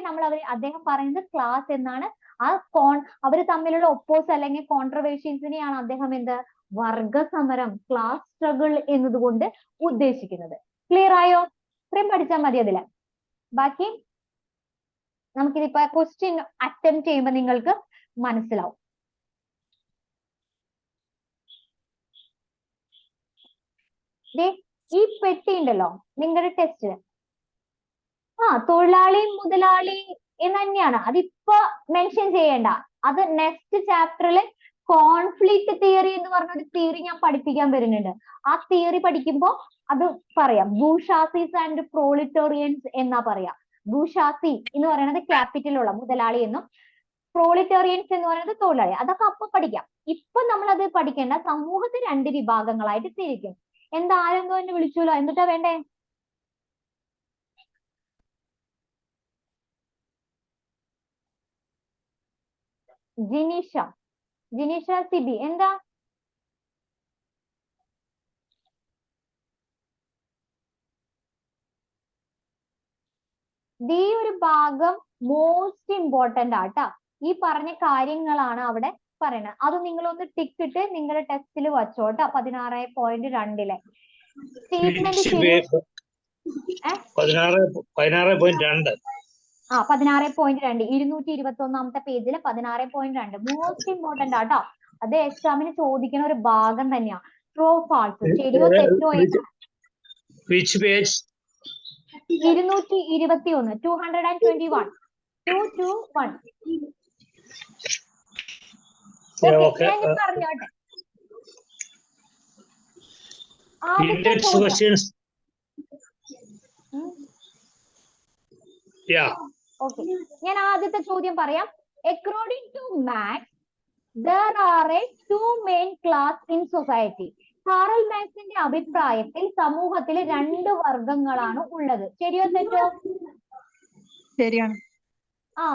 അദ്ദേഹം പറയുന്നത് ക്ലാസ് എന്നാണ്. അവർ തമ്മിലുള്ള ഒപ്പോസ് അല്ലെങ്കിൽ കോൺട്രവേഴ്സീസിനെയാണ് അദ്ദേഹം വർഗസമരം, ക്ലാസ് സ്ട്രഗിൾ എന്നതുകൊണ്ട് ഉദ്ദേശിക്കുന്നത്. ക്ലിയർ ആയോ? ഇത്രയും പഠിച്ചാൽ മതി അതില്. ബാക്കി നമുക്കിതിപ്പോ ക്വസ്റ്റ്യൻ അറ്റംപ്റ്റ് ചെയ്യുമ്പോൾ നിങ്ങൾക്ക് മനസ്സിലാവും. ഈ പെട്ടി ഉണ്ടല്ലോ നിങ്ങളുടെ ടെസ്റ്റില്, തൊഴിലാളി മുതലാളി എന്ന് തന്നെയാണ്. അതിപ്പോ മെൻഷൻ ചെയ്യണ്ട, അത് നെക്സ്റ്റ് ചാപ്റ്ററിൽ കോൺഫ്ലിക്റ്റ് തിയറി എന്ന് പറഞ്ഞൊരു തിയറി ഞാൻ പഠിപ്പിക്കാൻ വരുന്നുണ്ട്. ആ തിയറി പഠിക്കുമ്പോ അത് പറയാം. ബൂർഷാസീസ് ആൻഡ് പ്രോളിറ്റേറിയൻസ് എന്നാ പറയാ. ബൂർഷാസി എന്ന് പറയുന്നത് ക്യാപിറ്റലുള്ള മുതലാളി എന്നും, പ്രോളിറ്റേറിയൻസ് എന്ന് പറയുന്നത് തൊഴിലാളി. അതൊക്കെ അപ്പൊ പഠിക്കാം. ഇപ്പൊ നമ്മൾ അത് പഠിക്കേണ്ട. സമൂഹത്തെ രണ്ട് വിഭാഗങ്ങളായിട്ട് തിരിക്കും. ആരെന്തോ എന്നെ വിളിച്ചല്ലോ, എന്നിട്ടാ വേണ്ടേ? ജിനീഷ സിബി എന്താ? ഈ ഒരു ഭാഗം മോസ്റ്റ് ഇമ്പോർട്ടന്റ് ആട്ടാ. ഈ പറഞ്ഞ കാര്യങ്ങളാണ് അവിടെ പറയുന്നത്. അത് നിങ്ങളൊന്ന് ടിക്ക് ഇട്ട് നിങ്ങളുടെ ടെസ്റ്റിൽ വച്ചോട്ടോ. 16.2 സ്റ്റേറ്റ്മെന്റ് 16.2 221-ാമത്തെ പേജില് 16.2 മോസ്റ്റ് ഇമ്പോർട്ടന്റ് ആട്ടോ. അത് എക്സാമിന് ചോദിക്കുന്ന ഒരു ഭാഗം തന്നെയാ. ട്രൂ ഫാൾസ്, ശരിയോ തെറ്റോ. 221 221. Yeah, okay, okay. ഞാൻ പറഞ്ഞോട്ടെ. ആദ്യത്തെ Index ചോദ്യം. questions. Yeah. ഓക്കെ, ഞാൻ ആദ്യത്തെ ചോദ്യം പറയാം. According to Marx there are a two main class in society. Karl മാക്സിന്റെ അഭിപ്രായത്തിൽ സമൂഹത്തിൽ രണ്ട് വർഗങ്ങളാണ് ഉള്ളത്. ശരിയോ തെറ്റോ? ശരിയാണ്. ആ,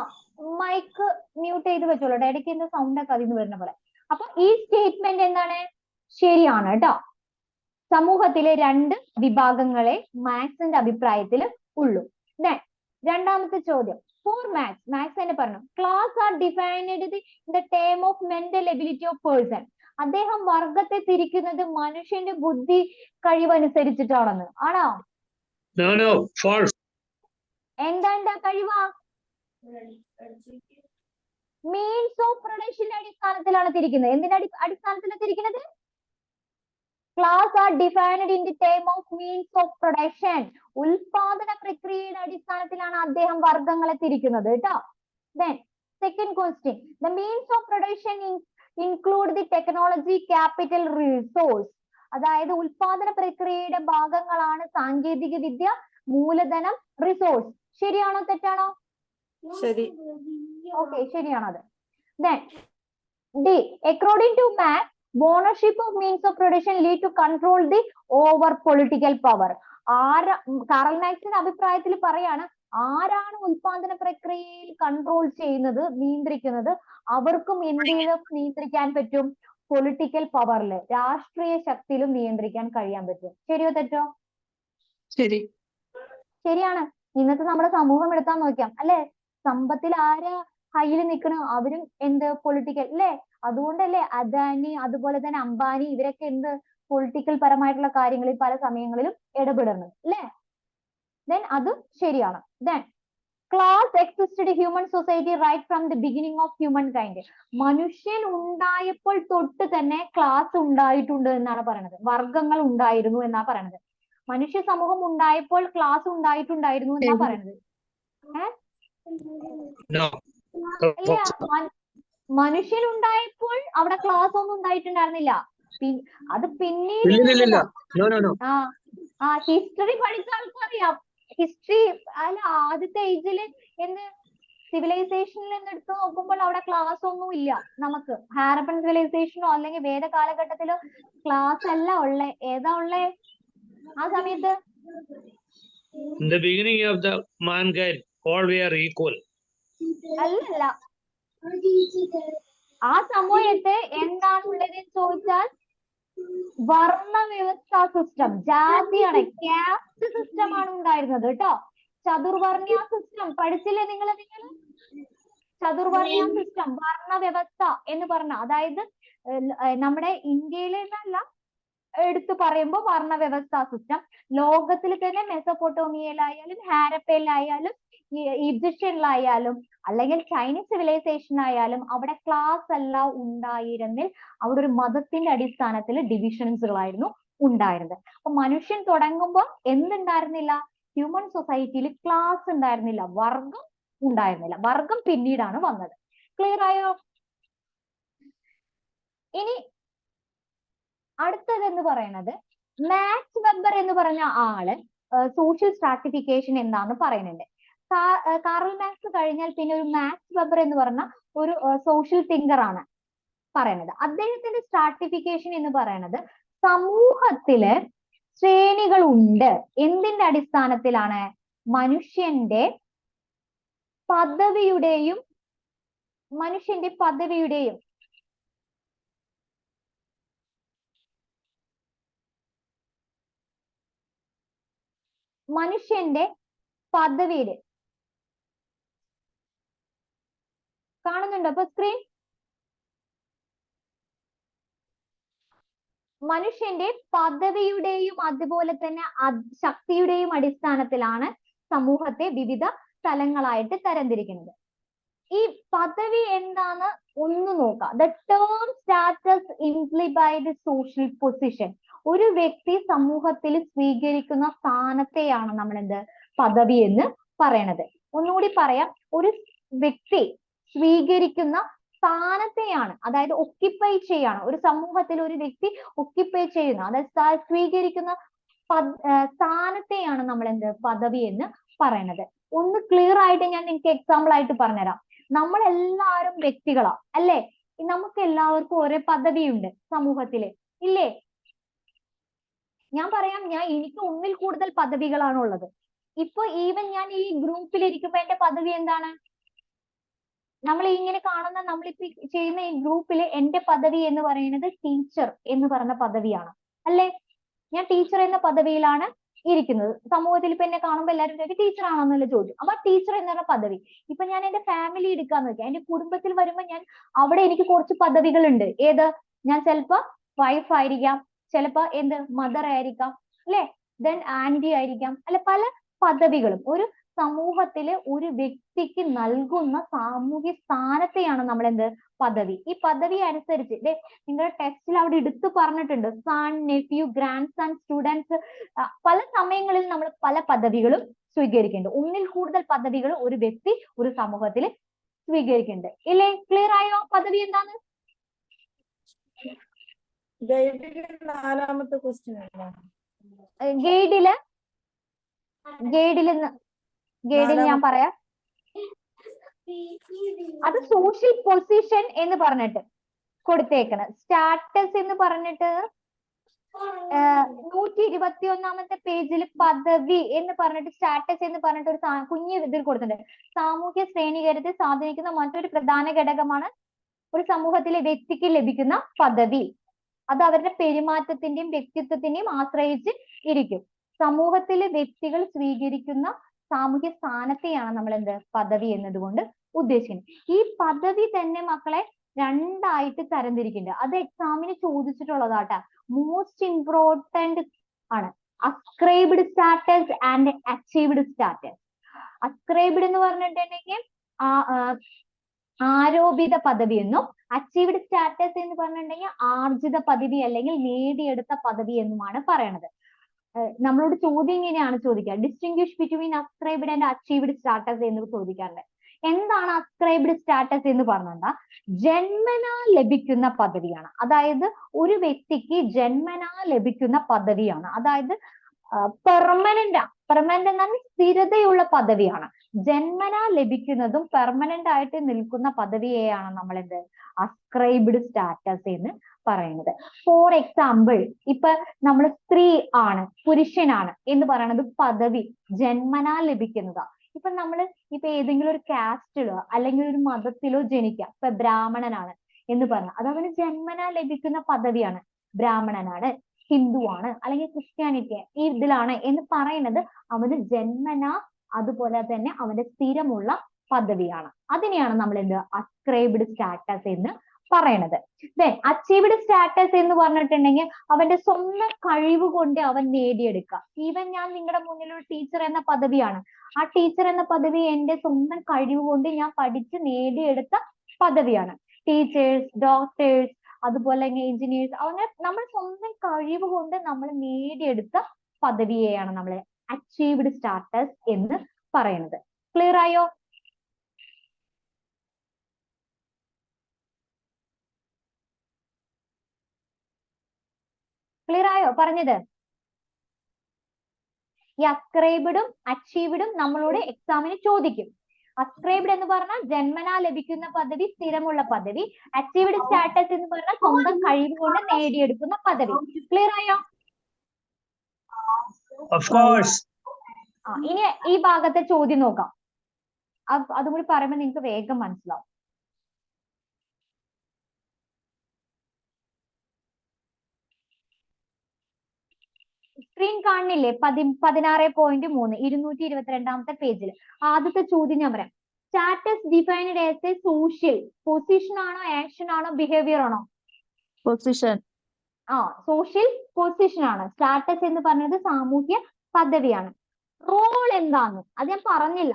മൈക്ക് മ്യൂട്ട് ചെയ്ത് വെച്ചോളൂ, ഇടയ്ക്ക് എന്റെ സൗണ്ട് ഒക്കെ അതിന് വരുന്ന പോലെ. അപ്പൊ ഈ സ്റ്റേറ്റ്മെന്റ് എന്താണ്? ശരിയാണ് കേട്ടോ. സമൂഹത്തിലെ രണ്ട് വിഭാഗങ്ങളെ മാക്സിന്റെ അഭിപ്രായത്തിൽ ഉള്ളൂ. രണ്ടാമത്തെ ചോദ്യം. ഫോർ മാക്സ്, മാക്സ് തന്നെ പറഞ്ഞു, class are defined in the term of mental ability of person. അദ്ദേഹം വർഗത്തെ തിരിക്കുന്നത് മനുഷ്യന്റെ ബുദ്ധി കഴിവനുസരിച്ചിട്ടാണെന്ന്. ആണോ? No, false. എന്താ കഴിവാ? മീൻസ് ഓഫ് പ്രൊഡക്ഷന്റെ അടിസ്ഥാനത്തിലാണ് തിരിക്കുന്നത്. എന്തിന്റെ അടിസ്ഥാനത്തിലാണ് തിരിക്കുന്നത്? Class are defined in the term of means of production. ഉൽപാദന പ്രക്രിയയുടെ അടിസ്ഥാനത്തിലാണ് അദ്ദേഹം വർഗങ്ങളെ തിരിക്കുന്നത് കേട്ടോ. Then second question, the means of production include the technology, capital, resource. അതായത് ഉൽപാദന പ്രക്രിയയുടെ ഭാഗങ്ങളാണ് സാങ്കേതിക വിദ്യ, മൂലധനം, റിസോഴ്സ്. ശരിയാണോ തെറ്റാണോ? ശരി. Okay, ശരിയാണത്. Then D, according to Marx, ownership of means of production lead to control the over political power. Karl മാക്സിന്റെ അഭിപ്രായത്തിൽ പറയാണ്, ആരാണ് ഉൽപാദന പ്രക്രിയയിൽ കൺട്രോൾ ചെയ്യുന്നത്, നിയന്ത്രിക്കുന്നത്, അവർക്കും എന്തിലും നിയന്ത്രിക്കാൻ പറ്റും? പൊളിറ്റിക്കൽ പവറില്, രാഷ്ട്രീയ ശക്തിയിലും നിയന്ത്രിക്കാൻ കഴിയാൻ പറ്റും. ശരിയോ തെറ്റോ? ശരി. ശരിയാണ്. ഇന്നത്തെ നമ്മുടെ സമൂഹം എടുത്താൽ നോക്കാം അല്ലെ, സമ്പത്തിൽ ആരാ കയ്യിൽ നിൽക്കണ, അവരും എന്ത് പൊളിറ്റിക്കൽ അല്ലേ? അതുകൊണ്ടല്ലേ അദാനി അതുപോലെ തന്നെ അംബാനി ഇവരൊക്കെ എന്ത് പൊളിറ്റിക്കൽ പരമായിട്ടുള്ള കാര്യങ്ങളിൽ പല സമയങ്ങളിലും ഇടപെടുന്നത് അല്ലേ? Then അത് ശരിയാണ്. Then class existed in human society right from the beginning of humankind. മനുഷ്യൻ ഉണ്ടായപ്പോൾ തൊട്ട് തന്നെ ക്ലാസ് ഉണ്ടായിട്ടുണ്ട് എന്നാണ് പറയുന്നത്. വർഗങ്ങൾ ഉണ്ടായിരുന്നു എന്നാ പറയുന്നത്. മനുഷ്യ സമൂഹം ഉണ്ടായപ്പോൾ ക്ലാസ് ഉണ്ടായിട്ടുണ്ടായിരുന്നു എന്നാ പറയുന്നത്. No. മനുഷ്യൻ ഉണ്ടായപ്പോൾ അവിടെ ക്ലാസ് ഒന്നും ഉണ്ടായിട്ടുണ്ടായിരുന്നില്ല. അത് പിന്നീട് No. ഹിസ്റ്ററി പഠിച്ച ആൾക്കറിയാം. ഹിസ്റ്ററി അല്ല, ആദ്യത്തെ ഏജില് എന്ത് സിവിലൈസേഷനിൽ നിന്ന് എടുത്തു നോക്കുമ്പോൾ അവിടെ ക്ലാസ് ഒന്നും ഇല്ല. നമുക്ക് ഹാരപ്പൻ സിവിലൈസേഷനോ അല്ലെങ്കിൽ വേദ കാലഘട്ടത്തിലോ ക്ലാസ് അല്ല ഉള്ളേ. ഏതാ ഉള്ളേ ആ സമയത്ത്? In the beginning of the mankind, all we are equal. അല്ലല്ല, ആ സമയത്ത് എന്താണുള്ളതെന്ന് ചോദിച്ചാൽ വർണ്ണ വ്യവസ്ഥാ സിസ്റ്റം, ജാതിയാണ്, കാസ്റ്റ് സിസ്റ്റം ആണ് ഉണ്ടായിരുന്നത് കേട്ടോ. ചതുർവർണ്ണ സിസ്റ്റം പഠിച്ചില്ലേ നിങ്ങൾ? ചതുർവർണ്ണ സിസ്റ്റം, വർണ്ണ വ്യവസ്ഥ എന്ന് പറഞ്ഞ, അതായത് നമ്മുടെ ഇന്ത്യയിലെ എന്നല്ല എടുത്തു പറയുമ്പോൾ വർണ്ണ വ്യവസ്ഥാ സിസ്റ്റം ലോകത്തിൽ തന്നെ മെസപ്പൊട്ടോമിയയിലായാലും ഹാരപ്പയിലായാലും ഈജിപ്ഷ്യനിലായാലും അല്ലെങ്കിൽ ചൈനീസ് സിവിലൈസേഷൻ ആയാലും അവിടെ ക്ലാസ് അല്ല ഉണ്ടായിരുന്നിൽ അവിടെ ഒരു മതത്തിന്റെ അടിസ്ഥാനത്തിൽ ഡിവിഷൻസുകളായിരുന്നു ഉണ്ടായിരുന്നത്. അപ്പൊ മനുഷ്യൻ തുടങ്ങുമ്പോൾ എന്തുണ്ടായിരുന്നില്ല? ഹ്യൂമൻ സൊസൈറ്റിയിൽ ക്ലാസ് ഉണ്ടായിരുന്നില്ല, വർഗം ഉണ്ടായിരുന്നില്ല. വർഗം പിന്നീടാണ് വന്നത്. ക്ലിയർ ആയോ? ഇനി അടുത്തത് എന്ന് പറയുന്നത് മാക്സ് വെബർ എന്ന് പറഞ്ഞ ആള് സോഷ്യൽ സ്ട്രാറ്റിഫിക്കേഷൻ എന്താന്ന് പറയുന്നുണ്ട്. കാറൽ മാക്സ് കഴിഞ്ഞാൽ പിന്നെ ഒരു മാക്സ് വെബർ എന്ന് പറഞ്ഞ ഒരു സോഷ്യൽ തിങ്കർ ആണ് പറയുന്നത്. അദ്ദേഹത്തിന്റെ സ്ട്രാറ്റിഫിക്കേഷൻ എന്ന് പറയുന്നത് സമൂഹത്തില് ശ്രേണികൾ ഉണ്ട്. എന്തിന്റെ അടിസ്ഥാനത്തിലാണ്? മനുഷ്യന്റെ പദവിയുടെയും മനുഷ്യന്റെ പദവിയുടെയും കാണുന്നുണ്ടോ അപ്പൊ സ്ക്രീൻ? മനുഷ്യന്റെ പദവിയുടെയും അതുപോലെ തന്നെ ശക്തിയുടെയും അടിസ്ഥാനത്തിലാണ് സമൂഹത്തെ വിവിധ തലങ്ങളായിട്ട് തരംതിരിക്കുന്നത്. ഈ പദവി എന്താന്ന് ഒന്ന് നോക്കാം. The term status implied by social position. ഒരു വ്യക്തി സമൂഹത്തിൽ സ്വീകരിക്കുന്ന സ്ഥാനത്തെയാണ് നമ്മൾ എന്ത് പദവി എന്ന് പറയണത്. ഒന്നുകൂടി പറയാം, ഒരു വ്യക്തി സ്വീകരിക്കുന്ന സ്ഥാനത്തെയാണ്, അതായത് ഒക്യുപ്പൈ ചെയ്യാണ്, ഒരു സമൂഹത്തിൽ ഒരു വ്യക്തി ഒക്യുപ്പൈ ചെയ്യുന്ന, അതായത് സ്വീകരിക്കുന്ന സ്ഥാനത്തെയാണ് നമ്മൾ എന്ത് പദവി എന്ന് പറയുന്നത്. ഒന്ന് ക്ലിയർ ആയിട്ട് ഞാൻ നിങ്ങൾക്ക് എക്സാമ്പിൾ ആയിട്ട് പറഞ്ഞുതരാം. നമ്മളെല്ലാവരും വ്യക്തികളാ അല്ലേ? നമുക്ക് എല്ലാവർക്കും ഒരേ പദവിയുണ്ട് സമൂഹത്തില്, ഇല്ലേ? ഞാൻ പറയാം, എനിക്ക് ഒന്നിൽ കൂടുതൽ പദവികളാണ് ഉള്ളത്. ഇപ്പൊ ഈവൻ ഞാൻ ഈ ഗ്രൂപ്പിൽ ഇരിക്കുമ്പോ എന്റെ പദവി എന്താണ്? നമ്മൾ ഇങ്ങനെ കാണുന്ന, നമ്മളിപ്പോ ചെയ്യുന്ന ഈ ഗ്രൂപ്പിൽ എന്റെ പദവി എന്ന് പറയുന്നത് ടീച്ചർ എന്ന് പറഞ്ഞ പദവിയാണ്, അല്ലേ? ഞാൻ ടീച്ചർ എന്ന പദവിയിലാണ് ഇരിക്കുന്നത്. സമൂഹത്തിൽ ഇപ്പൊ എന്നെ കാണുമ്പോൾ എല്ലാവരും ചോദിക്കും ടീച്ചർ ആണെന്നുള്ള ചോദ്യം. അപ്പൊ ടീച്ചർ എന്നുള്ള പദവി. ഇപ്പൊ ഞാൻ എന്റെ ഫാമിലി എടുക്കാന്ന് വെക്കാം, എന്റെ കുടുംബത്തിൽ വരുമ്പോൾ അവിടെ എനിക്ക് കുറച്ച് പദവികളുണ്ട്. ഏത്? ഞാൻ ചിലപ്പോ വൈഫ് ആയിരിക്കാം, ചിലപ്പോ എന്ത് മദർ ആയിരിക്കാം, അല്ലെ? ദെൻ ആന്റി ആയിരിക്കാം, അല്ലെ? പല പദവികളും ഒരു സമൂഹത്തില് ഒരു വ്യക്തിക്ക് നൽകുന്ന സാമൂഹ്യ സ്ഥാനത്തെയാണ് നമ്മൾ എന്ത് പദവി. ഈ പദവി അനുസരിച്ച് നിങ്ങളുടെ ടെക്സ്റ്റിൽ അവിടെ എടുത്തു പറഞ്ഞിട്ടുണ്ട്, son, nephew, grandson, students. പല സമയങ്ങളിൽ നമ്മൾ പല പദവികളും സ്വീകരിക്കുന്നുണ്ട്. ഒന്നിൽ കൂടുതൽ പദവികൾ ഒരു വ്യക്തി ഒരു സമൂഹത്തിൽ സ്വീകരിക്കുന്നുണ്ട്, ഇല്ലേ? ക്ലിയർ ആയോ പദവി എന്താന്ന്? നാലാമത്തെ ക്വസ്റ്റ്യൻ ഗൈഡിൽ ഞാൻ പറയാം. അത് സോഷ്യൽ പൊസിഷൻ എന്ന് പറഞ്ഞിട്ട് കൊടുത്തേക്കണം. സ്റ്റാറ്റസ് എന്ന് പറഞ്ഞിട്ട് 121 പേജിൽ പദവി എന്ന് പറഞ്ഞിട്ട് സ്റ്റാറ്റസ് എന്ന് പറഞ്ഞിട്ട് ഒരു കുഞ്ഞു ഇതിൽ കൊടുത്തിട്ടുണ്ട്. സാമൂഹ്യ ശ്രേണീകരണത്തെ സ്വാധീനിക്കുന്ന മറ്റൊരു പ്രധാന ഘടകമാണ് ഒരു സമൂഹത്തിലെ വ്യക്തിക്ക് ലഭിക്കുന്ന പദവി. അത് അവരുടെ പെരുമാറ്റത്തിന്റെയും വ്യക്തിത്വത്തിന്റെയും ആശ്രയിച്ച് ഇരിക്കും. സമൂഹത്തിലെ വ്യക്തികൾ സ്വീകരിക്കുന്ന സാമൂഹ്യ സ്ഥാനത്തെയാണ് നമ്മൾ എന്ത് പദവി എന്നതുകൊണ്ട് ഉദ്ദേശിക്കുന്നത്. ഈ പദവി തന്നെ മക്കളെ രണ്ടായിട്ട് തരംതിരിക്കുന്നുണ്ട്. അത് എക്സാമിന് ചോദിച്ചിട്ടുള്ളതാട്ടാ. മോസ്റ്റ് ഇമ്പോർട്ടന്റ് ആണ് ascribed status and achieved status. Ascribed എന്ന് പറഞ്ഞിട്ടുണ്ടെങ്കിൽ ആരോപിത പദവി എന്നും അച്ചീവ്ഡ് സ്റ്റാറ്റസ് എന്ന് പറഞ്ഞിട്ടുണ്ടെങ്കിൽ ആർജിത പദവി അല്ലെങ്കിൽ നേടിയെടുത്ത പദവി എന്നുമാണ് പറയണത്. നമ്മളോട് ചോദ്യം ഇങ്ങനെയാണ് ചോദിക്കുക, distinguish between ascribed and achieved status എന്ന് ചോദിക്കാറുണ്ട്. എന്താണ് അസ്ക്രൈബ്ഡ് സ്റ്റാറ്റസ് എന്ന് പറഞ്ഞാൽ ജന്മനാ ലഭിക്കുന്ന പദവിയാണ്. അതായത് ഒരു വ്യക്തിക്ക് ജന്മനാ ലഭിക്കുന്ന പദവിയാണ്. അതായത് പെർമനന്റ് എന്നാൽ സ്ഥിരതയുള്ള പദവിയാണ്. ജന്മനാ ലഭിക്കുന്നതും പെർമനന്റ് ആയിട്ട് നിൽക്കുന്ന പദവിയെയാണ് നമ്മൾ എന്ത് അസ്ക്രൈബ്ഡ് സ്റ്റാറ്റസ് എന്ന് പറയുന്നത്. ഫോർ എക്സാമ്പിൾ, ഇപ്പൊ നമ്മൾ സ്ത്രീ ആണ്, പുരുഷനാണ് എന്ന് പറയുന്നത് പദവി ജന്മനാ ലഭിക്കുന്നതാ. ഇപ്പൊ നമ്മള് ഇപ്പൊ ഏതെങ്കിലും ഒരു കാസ്റ്റിലോ അല്ലെങ്കിൽ ഒരു മതത്തിലോ ജനിക്കാം. ഇപ്പൊ ബ്രാഹ്മണനാണ് എന്ന് പറഞ്ഞാൽ അത് അവന് ജന്മനാ ലഭിക്കുന്ന പദവിയാണ്. ബ്രാഹ്മണനാണ്, ഹിന്ദുവാണ് അല്ലെങ്കിൽ ക്രിസ്ത്യാനിറ്റി ഈ ഇതിലാണ് എന്ന് പറയുന്നത് അവന് ജന്മനാ അതുപോലെ തന്നെ അവന്റെ സ്ഥിരമുള്ള പദവിയാണ്. അതിനെയാണ് നമ്മൾ എന്ത് അസ്ക്രൈബ്ഡ് സ്റ്റാറ്റസ് എന്ന് പറയണത്. ദെൻ അച്ചീവ്ഡ് സ്റ്റാറ്റസ് എന്ന് പറഞ്ഞിട്ടുണ്ടെങ്കിൽ അവന്റെ സ്വന്തം കഴിവ് കൊണ്ട് അവൻ നേടിയെടുക്കുക. ഈവൻ ഞാൻ നിങ്ങളുടെ മുന്നിൽ ഒരു ടീച്ചർ എന്ന പദവിയാണ്. ആ ടീച്ചർ എന്ന പദവി എന്റെ സ്വന്തം കഴിവ് കൊണ്ട് ഞാൻ പഠിച്ച് നേടിയെടുത്ത പദവിയാണ്. ടീച്ചേഴ്സ്, ഡോക്ടേഴ്സ്, അതുപോലെ തന്നെ എഞ്ചിനീയേഴ്സ്, അങ്ങനെ നമ്മൾ സ്വന്തം കഴിവ് കൊണ്ട് നമ്മൾ നേടിയെടുത്ത പദവിയെയാണ് നമ്മൾ അച്ചീവ്ഡ് സ്റ്റാറ്റസ് എന്ന് പറയുന്നത്. ക്ലിയർ ആയോ? ക്ലിയർ ആയോ പറഞ്ഞത്? ഈ അസ്ക്രൈബ്ഡും അച്ചീവ്ഡും നമ്മളോട് എക്സാമിന് ചോദിക്കും. അസ്ക്രൈബ്ഡ് എന്ന് പറഞ്ഞാൽ ജന്മനാ ലഭിക്കുന്ന പദവി, സ്ഥിരമുള്ള പദവി. അച്ചീവ്ഡ് സ്റ്റാറ്റസ് എന്ന് പറഞ്ഞാൽ സ്വന്തം കഴിവ് കൊണ്ട് നേടിയെടുക്കുന്ന പദവി. ക്ലിയർ ആയോ? ഇനി ഈ ഭാഗത്തെ ചോദ്യം നോക്കാം. അതും കൂടി പറയുമ്പോൾ നിങ്ങൾക്ക് വേഗം മനസ്സിലാവും. സ്ക്രീൻ കാണുന്നില്ലേ? 16.3 222 പേജിൽ ആദ്യത്തെ ചോദ്യം ഞാൻ പറയാം. Status defined as A social position ആണോ, ആക്ഷൻ ആണോ, ബിഹേവിയർ ആണോ? പൊസിഷൻ. സോഷ്യൽ പൊസിഷൻ ആണ്. സ്റ്റാറ്റസ് എന്ന് പറഞ്ഞത് സാമൂഹ്യ പദവിയാണ്. റോൾ എന്താന്ന് അത് ഞാൻ പറഞ്ഞില്ല.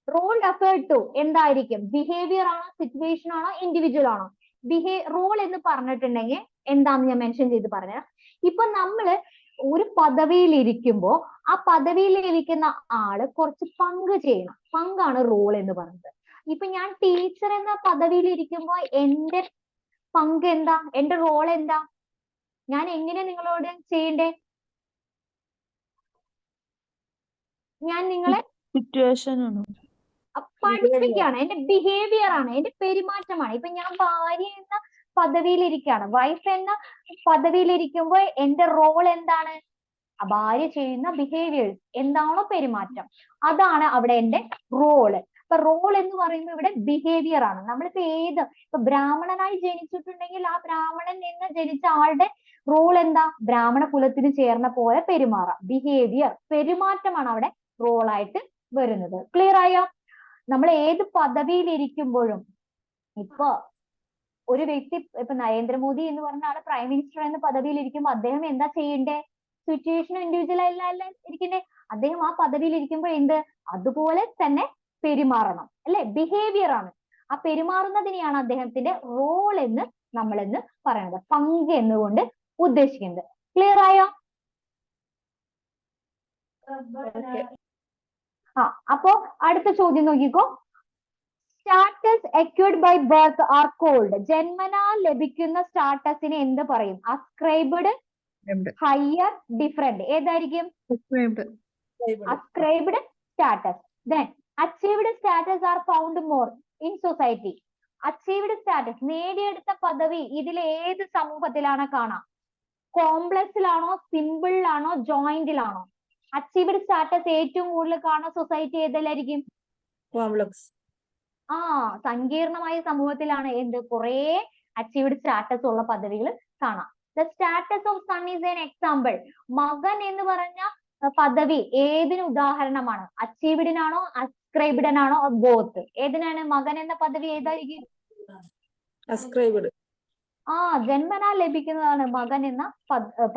റോൾ റെഫേർഡ് ടു എന്തായിരിക്കും? ബിഹേവിയർ ആണോ, സിറ്റുവേഷൻ ആണോ, ഇൻഡിവിജ്വൽ ആണോ? റോൾ എന്ന് പറഞ്ഞിട്ടുണ്ടെങ്കിൽ എന്താന്ന് ഞാൻ മെൻഷൻ ചെയ്ത് പറഞ്ഞുതരാം. ഇപ്പൊ നമ്മള് ഒരു പദവിയിൽ ഇരിക്കുമ്പോ ആ പദവിയിൽ ഇരിക്കുന്ന ആള് കുറച്ച് പങ്ക് ചെയ്യണം. പങ്കാണ് റോൾ എന്ന് പറയുന്നത്. ഇപ്പൊ ഞാൻ ടീച്ചർ എന്ന പദവിയിൽ ഇരിക്കുമ്പോൾ എന്റെ പങ്ക് എന്താ, എന്റെ റോൾ എന്താ, ഞാൻ എങ്ങനെ നിങ്ങളോട് ചെയ്യണ്ടേ? ഞാൻ നിങ്ങളെ സിറ്റുവേഷൻ ആണ്. പഠിപ്പിക്കുകയാണ്, എന്റെ ബിഹേവിയർ ആണ്, എന്റെ പെരുമാറ്റമാണ്. ഇപ്പൊ ഞാൻ ഭാര്യ എന്ന പദവിയിൽ ഇരിക്കുകയാണ്, വൈഫ് എന്ന പദവിയിൽ ഇരിക്കുമ്പോൾ എന്റെ റോൾ എന്താണ്? ഭാര്യ ചെയ്യുന്ന ബിഹേവിയേഴ്സ് എന്താണോ പെരുമാറ്റം, അതാണ് അവിടെ എന്റെ റോള്. അപ്പൊ റോൾ എന്ന് പറയുമ്പോൾ ഇവിടെ ബിഹേവിയർ ആണ്. നമ്മളിപ്പോ ഇപ്പൊ ബ്രാഹ്മണനായി ജനിച്ചിട്ടുണ്ടെങ്കിൽ ആ ബ്രാഹ്മണൻ എന്ന് ജനിച്ച ആളുടെ റോൾ എന്താ? ബ്രാഹ്മണ കുലത്തിന് ചേർന്ന പോലെ പെരുമാറാം. ബിഹേവിയർ, പെരുമാറ്റമാണ് അവിടെ റോളായിട്ട് വരുന്നത്. ക്ലിയർ ആയോ? നമ്മൾ ഏത് പദവിയിൽ ഇരിക്കുമ്പോഴും, ഇപ്പൊ ഒരു വ്യക്തി, ഇപ്പൊ നരേന്ദ്രമോദി എന്ന് പറഞ്ഞ ആള് പ്രൈം മിനിസ്റ്റർ എന്ന പദവിയിൽ ഇരിക്കുമ്പോൾ അദ്ദേഹം എന്താ ചെയ്യണ്ടേ? സിറ്റുവേഷൻ ഇൻഡിവിജ്വൽ അല്ല ഇരിക്കണ്ടേ? അദ്ദേഹം ആ പദവിയിൽ ഇരിക്കുമ്പോൾ അതുപോലെ തന്നെ പെരുമാറണം, അല്ലെ? ബിഹേവിയർ ആണ്. ആ പെരുമാറുന്നതിനെയാണ് അദ്ദേഹത്തിന്റെ റോൾ എന്ന് നമ്മളെന്ന് പറയുന്നത്, പങ്ക് എന്നുകൊണ്ട് ഉദ്ദേശിക്കുന്നത്. ക്ലിയർ ആയോ? അപ്പോ അടുത്ത ചോദ്യം നോക്കിക്കോ. Status acquired by birth are called. ജന്മനാ ലഭിക്കുന്ന സ്റ്റാറ്റസിനെ എന്ത് പറയും? Ascribed, higher, different. ഏതായിരിക്കും? Ascribed status. Then achieved status are found more in society. Achieved status, നേടിയെടുത്ത പദവി ഇതിൽ ഏത് സമൂഹത്തിലാണ് കാണാം? കോംപ്ലക്സിലാണോ, സിമ്പിളിലാണോ, ജോയിന്റിലാണോ? അച്ചീവ്ഡ് സ്റ്റാറ്റസ് ഏറ്റവും കൂടുതൽ കാണുന്ന സൊസൈറ്റി ഏതിലായിരിക്കും? കോംപ്ലക്സ്. സങ്കീർണമായ സമൂഹത്തിലാണ് കുറെ അച്ചീവ്ഡ് സ്റ്റാറ്റസ് ഉള്ള പദവികൾ കാണാം. The status of son is an example. മകൻ എന്ന് പറഞ്ഞ പദവി ഏതിന് ഉദാഹരണമാണ്? അച്ചീവ്ഡിനാണോ, അസ്ക്രൈബ്ഡിനാണോ, ബോത്ത്? ഏതിനാണ്? മകൻ എന്ന പദവി ഏതായിരിക്കും? അസ്ക്രൈബ്ഡ്. ജന്മനാ ലഭിക്കുന്നതാണ് മകൻ എന്ന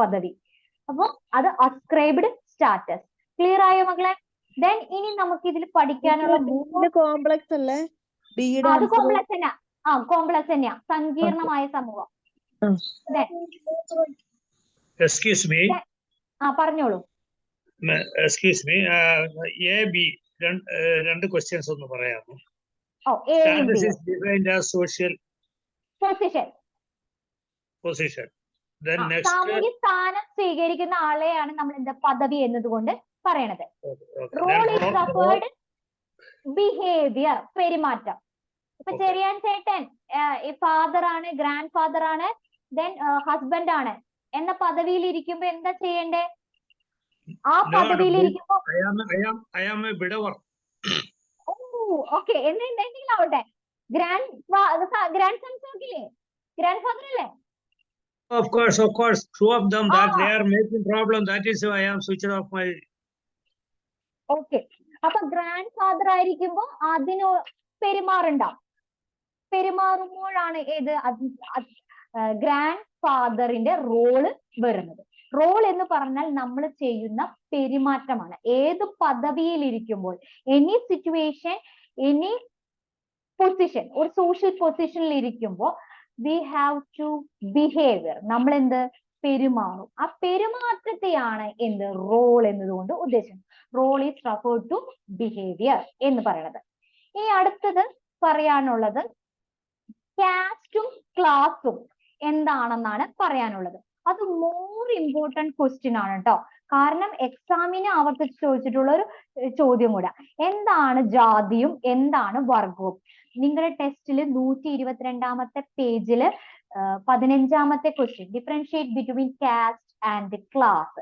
പദവി. അപ്പൊ അത് അസ്ക്രൈബ്ഡ് സ്റ്റാറ്റസ്. ക്ലിയർ ആയോ മക്കളെ? ദെൻ ഇനി നമുക്ക് ഇതിൽ പഠിക്കാനുള്ള കോംപ്ലക്സ് അല്ലേ? അത് കോംപ്ലക്സ് തന്നെയാ. കോംപ്ലക്സ് തന്നെയാ, സങ്കീർണമായ സമൂഹം. Excuse me. പറഞ്ഞോളൂ. Excuse me. A, B രണ്ട് ക്വസ്റ്റ്യൻസ് ഒന്ന് പറയാമോ? Status is defined as social position. Then next, സാമൂഹ്യ സ്ഥാനം സ്വീകരിക്കുന്ന ആളെയാണ് നമ്മൾ എന്താ പദവി എന്നതുകൊണ്ട് പറയണത്. റോൾ ഈസ് റെഫേർഡ്, ബിഹേവിയർ, പെരുമാറ്റം. ഇപ്പൊ ചെറിയാൻ ചേട്ടൻ ഫാദർ ആണ്, ഗ്രാൻഡ് ഫാദർ ആണ്, ദെൻ ഹസ്ബൻഡ് ആണ് എന്ന പദവിയിൽ ഇരിക്കുമ്പോ എന്താ ചെയ്യണ്ടേ? ആ പദവിയിൽ ഇരിക്കുമ്പോ I am a widower. Okay, എന്തെങ്കിലും ആവട്ടെ. ഗ്രാൻഡ് സൺസ് നോക്കില്ലേ? ഗ്രാൻഡ് ഫാദർ അല്ലേ? Of course. Two of them that they are making problem. That is why I am switched off my. Okay, അപ്പൊ ഗ്രാൻഡ് ഫാദർ ആയിരിക്കുമ്പോ അതിന് പെരുമാറുമ്പോഴാണ് ഗ്രാൻഡ് ഫാദറിന്റെ റോള് വരുന്നത്. Role എന്ന് പറഞ്ഞാൽ നമ്മൾ ചെയ്യുന്ന പെരുമാറ്റമാണ്. ഏത് പദവിയിൽ ഇരിക്കുമ്പോൾ, എനി സിറ്റുവേഷൻ, എനി പൊസിഷൻ, ഒരു സോഷ്യൽ പൊസിഷനിൽ ഇരിക്കുമ്പോൾ വി ഹാവ് ടു ബിഹേവിയർ, നമ്മൾ പെരുമാറും. ആ പെരുമാറ്റത്തെയാണ് റോൾ എന്നതുകൊണ്ട് ഉദ്ദേശിക്കുന്നത്. Role is referred to behaviour എന്ന് പറയുന്നത്. ഇനി അടുത്തത് പറയാനുള്ളത് കാസ്റ്റും ക്ലാസും എന്താണെന്നാണ് പറയാനുള്ളത്. അത് മോർ ഇമ്പോർട്ടന്റ് ക്വസ്റ്റ്യൻ ആണ് കേട്ടോ. കാരണം എക്സാമിന് ആവർത്തിച്ച് ചോദിച്ചിട്ടുള്ള ഒരു ചോദ്യം കൂടെ. എന്താണ് ജാതിയും എന്താണ് വർഗവും? നിങ്ങളുടെ ടെസ്റ്റിൽ 122ാമത്തെ പേജില് 15ാമത്തെ question, differentiate between caste and class.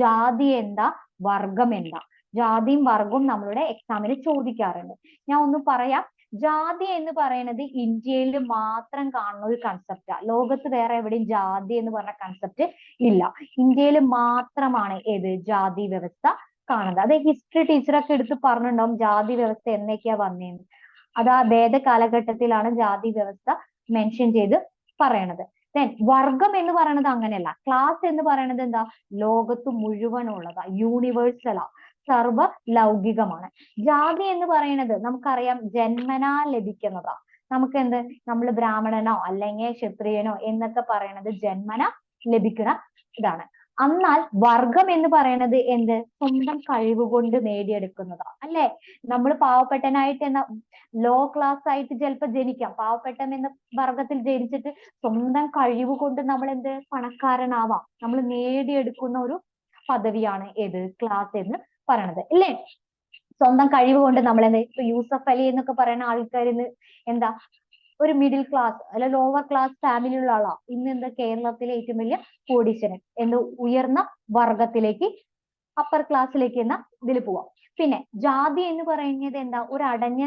ജാതി എന്താ, വർഗം എന്താ? ജാതിയും വർഗവും നമ്മളുടെ എക്സാമിന് ചോദിക്കാറുണ്ട്. ഞാൻ ഒന്ന് പറയാം. ജാതി എന്ന് പറയുന്നത് ഇന്ത്യയിൽ മാത്രം കാണുന്ന ഒരു കൺസെപ്റ്റാ. ലോകത്ത് വേറെ എവിടെയും ജാതി എന്ന് പറഞ്ഞ കൺസെപ്റ്റ് ഇല്ല. ഇന്ത്യയിൽ മാത്രമാണ് ജാതി വ്യവസ്ഥ കാണുന്നത്. അത് ഹിസ്റ്ററി ടീച്ചറൊക്കെ എടുത്ത് പറഞ്ഞിട്ടുണ്ടാവും ജാതി വ്യവസ്ഥ എന്നൊക്കെയാ വന്നേന്ന്. അത് ആ വേദ കാലഘട്ടത്തിലാണ് ജാതി വ്യവസ്ഥ മെൻഷൻ ചെയ്ത് പറയണത്. ദെൻ വർഗം എന്ന് പറയുന്നത് അങ്ങനെയല്ല. ക്ലാസ് എന്ന് പറയുന്നത് എന്താ? ലോകത്ത് മുഴുവനുള്ളതാ, യൂണിവേഴ്സലാ, സർവ ലൗകികമാണ്. ജാതി എന്ന് പറയുന്നത് നമുക്കറിയാം ജന്മനാ ലഭിക്കുന്നതാ. നമുക്ക് നമ്മൾ ബ്രാഹ്മണനോ അല്ലെങ്കിൽ ക്ഷത്രിയനോ എന്നൊക്കെ പറയണത് ജന്മന ലഭിക്കുന്ന ഇതാണ്. എന്നാൽ വർഗം എന്ന് പറയുന്നത് എന്ത്? സ്വന്തം കഴിവ് കൊണ്ട് നേടിയെടുക്കുന്നതാണ് അല്ലെ? നമ്മൾ പാവപ്പെട്ടനായിട്ട് എന്ന ലോ ക്ലാസ് ആയിട്ട് ചിലപ്പോൾ ജനിക്കാം. പാവപ്പെട്ടൻ എന്ന വർഗത്തിൽ ജനിച്ചിട്ട് സ്വന്തം കഴിവ് കൊണ്ട് നമ്മൾ എന്ത് പണക്കാരനാവാം. നമ്മൾ നേടിയെടുക്കുന്ന ഒരു പദവിയാണ് ഏത്? ക്ലാസ് എന്ന് പറയണത് ഇല്ലേ? സ്വന്തം കഴിവ് കൊണ്ട് നമ്മൾ എന്താ, ഇപ്പൊ യൂസഫ് അലി എന്നൊക്കെ പറയുന്ന ആൾക്കാരിന്ന് എന്താ ഒരു മിഡിൽ ക്ലാസ് അല്ല ലോവർ ക്ലാസ് ഫാമിലിയുള്ള ആളാ. ഇന്ന് എന്താ കേരളത്തിലെ ഏറ്റവും വലിയ കോടീശ്വരൻ എന്ന് ഉയർന്ന വർഗത്തിലേക്ക് അപ്പർ ക്ലാസ്സിലേക്ക് എന്ന ഇതിൽ പോവാം. പിന്നെ ജാതി എന്ന് പറയുന്നത് എന്താ? ഒരു അടഞ്ഞ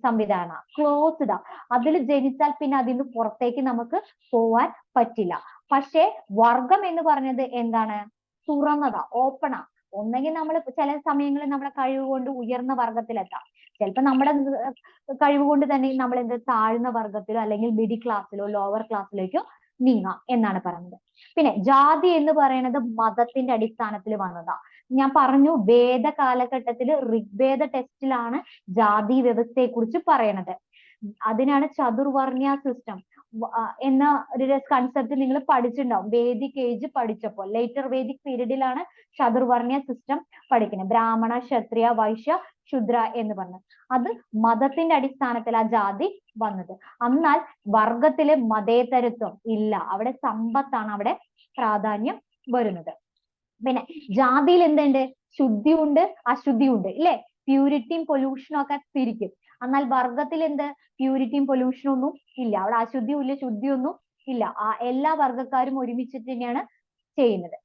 സംവിധാന, ക്ലോസ്ഡാ. അതിൽ ജനിച്ചാൽ പിന്നെ അതിന് പുറത്തേക്ക് നമുക്ക് പോവാൻ പറ്റില്ല. പക്ഷേ വർഗം എന്ന് പറഞ്ഞത് എന്താണ്? തുറന്നതാ, ഓപ്പണാ. ഒന്നെങ്കിൽ നമ്മൾ ചില സമയങ്ങളിൽ നമ്മളെ കഴിവ് കൊണ്ട് ഉയർന്ന വർഗത്തിലെത്താം. ചിലപ്പോൾ നമ്മുടെ കഴിവ് കൊണ്ട് തന്നെ നമ്മൾ എന്ത് താഴ്ന്ന വർഗത്തിലോ അല്ലെങ്കിൽ മിഡിൽ ക്ലാസ്സിലോ ലോവർ ക്ലാസ്സിലേക്കോ നീങ്ങാം എന്നാണ് പറയുന്നത്. പിന്നെ ജാതി എന്ന് പറയുന്നത് മതത്തിന്റെ അടിസ്ഥാനത്തിൽ വന്നതാ. ഞാൻ പറഞ്ഞു വേദ കാലഘട്ടത്തിൽ ഋഗ്വേദ ടെക്സ്റ്റിലാണ് ജാതി വ്യവസ്ഥയെ കുറിച്ച് പറയണത്. അതിനാണ് ചതുർവർണ്ണ്യ സിസ്റ്റം എന്ന ഒരു കൺസെപ്റ്റ് നിങ്ങൾ പഠിച്ചിട്ടുണ്ടാവും വേദിക് ഏജ് പഠിച്ചപ്പോൾ. ലേറ്റർ വേദിക് പീരീഡിലാണ് ചതുർവർണ്ണ്യ സിസ്റ്റം പഠിക്കുന്നത്. ബ്രാഹ്മണ, ക്ഷത്രിയ, വൈശ്യ, ശൂദ്ര എന്ന് പറഞ്ഞു. അത് മതത്തിന്റെ അടിസ്ഥാനത്തിൽ ആ ജാതി വന്നത്. എന്നാൽ വർഗത്തില് മതേതരത്വം ഇല്ല. അവിടെ സമ്പത്താണ് അവിടെ പ്രാധാന്യം വരുന്നത്. പിന്നെ ജാതിയിൽ എന്തുണ്ട്? ശുദ്ധിയുണ്ട്, അശുദ്ധിയുണ്ട് ഇല്ലേ? പ്യൂരിറ്റിയും പൊല്യൂഷനും ഒക്കെ തിരിക്കും. എന്നാൽ വർഗത്തിൽ എന്ത്? പ്യൂരിറ്റിയും പൊല്യൂഷനും ഒന്നും ഇല്ല. അവിടെ അശുദ്ധിയും ഇല്ല, ശുദ്ധിയൊന്നും ഇല്ല. എല്ലാ വർഗക്കാരും ഒരുമിച്ചിട്ട് തന്നെയാണ് ചെയ്യുന്നത്.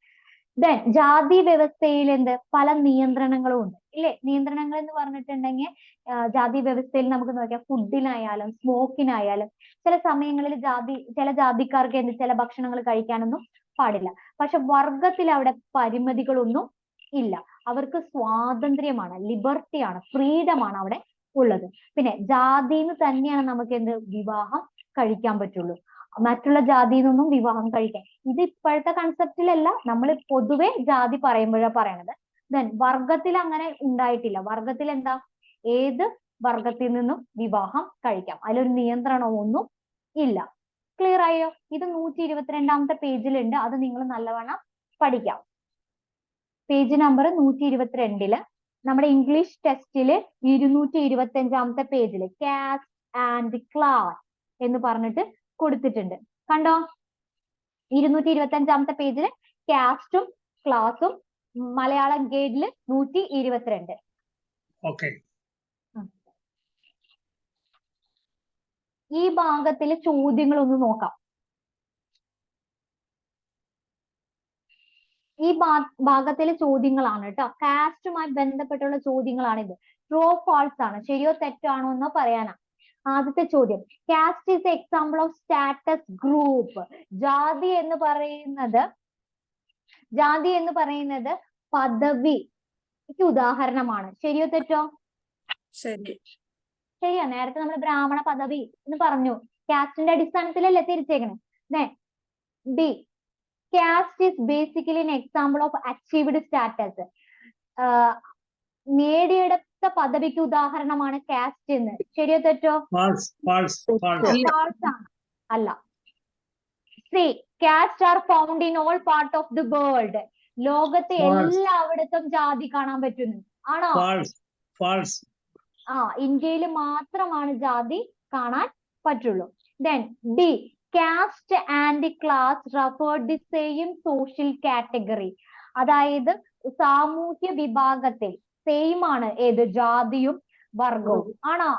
ദെൻ ജാതി വ്യവസ്ഥയിൽ എന്ത്? പല നിയന്ത്രണങ്ങളും ഉണ്ട് ഇല്ലേ? നിയന്ത്രണങ്ങൾ എന്ന് പറഞ്ഞിട്ടുണ്ടെങ്കിൽ ജാതി വ്യവസ്ഥയിൽ നമുക്ക് നോക്കാം. ഫുഡിനായാലും സ്മോക്കിനായാലും ചില സമയങ്ങളിൽ ചില ജാതിക്കാർക്ക് എന്ത് ചില ഭക്ഷണങ്ങൾ കഴിക്കാനൊന്നും പാടില്ല. പക്ഷെ വർഗത്തിൽ അവിടെ പരിമിതികളൊന്നും ഇല്ല. അവർക്ക് സ്വാതന്ത്ര്യമാണ്, ലിബർട്ടിയാണ്, ഫ്രീഡമാണ് അവിടെ ഉള്ളത്. പിന്നെ ജാതിന്ന് തന്നെയാണ് നമുക്ക് എന്ത് വിവാഹം കഴിക്കാൻ പറ്റുള്ളൂ. മറ്റുള്ള ജാതിയിൽ നിന്നൊന്നും വിവാഹം കഴിക്കാൻ. ഇത് ഇപ്പോഴത്തെ കൺസെപ്റ്റിലല്ല, നമ്മൾ പൊതുവെ ജാതി പറയുമ്പോഴാണ് പറയണത്. ദെൻ വർഗത്തിൽ അങ്ങനെ ഉണ്ടായിട്ടില്ല. വർഗത്തിൽ എന്താ? ഏത് വർഗത്തിൽ നിന്നും വിവാഹം കഴിക്കാം. അതിലൊരു നിയന്ത്രണമൊന്നും ഇല്ല. ക്ലിയർ ആയോ? ഇത് 122ാമത്തെ പേജിലുണ്ട്. അത് നിങ്ങൾ നല്ലവണ്ണം പഠിക്കാം. പേജ് നമ്പർ 122 നമ്മുടെ ഇംഗ്ലീഷ് ടെക്സ്റ്റില് 225ാമത്തെ പേജില് കാസ്റ്റ് ആൻഡ് ക്ലാസ് എന്ന് പറഞ്ഞിട്ട് കൊടുത്തിട്ടുണ്ട്. കണ്ടോ? 225ാമത്തെ പേജില് കാസ്റ്റും ക്ലാസും മലയാളം ഗൈഡില് 122. Okay. ഈ ഭാഗത്തിലെ ചോദ്യങ്ങൾ ഒന്ന് നോക്കാം. ഈ ഭാഗത്തിലെ ചോദ്യങ്ങളാണ് കേട്ടോ. കാസ്റ്റുമായി ബന്ധപ്പെട്ടുള്ള ചോദ്യങ്ങളാണിത്. ട്രൂ ഫാൾസ് ആണ്, ശരിയോ തെറ്റാണോ എന്ന് പറയാനാ. ആദ്യത്തെ ചോദ്യം, caste is example of status group. ജാതി എന്ന് പറയുന്നത് പദവിക്ക് ഉദാഹരണമാണ്. ശരിയോ തെറ്റോ? ശരി. ശരിയാ. നേരത്തെ നമ്മൾ ബ്രാഹ്മണ പദവി എന്ന് പറഞ്ഞു. കാസ്റ്റിന്റെ അടിസ്ഥാനത്തിലല്ലേ തിരിച്ചേക്കണേ. B, caste is basically an example of achieved status. നേടിയെടുത്ത പദവിക്ക് ഉദാഹരണമാണ് കാസ്റ്റ് എന്ന്. ശരിയോ തെറ്റോ? False. അല്ല. C, caste are found in all part of the world. ലോകത്തെ എല്ലായിടത്തും ജാതി കാണാൻ പറ്റുന്നു. ആണോ? False. ഇന്ത്യയിൽ മാത്രമാണ് ജാതി കാണാൻ പറ്റുള്ളൂ. Then D, caste and class refer the same social category. അതായത് സാമൂഹ്യ വിഭാഗത്തിൽ സെയിം ആണ് ഏത്? ജാതിയും വർഗവും. ആണോ?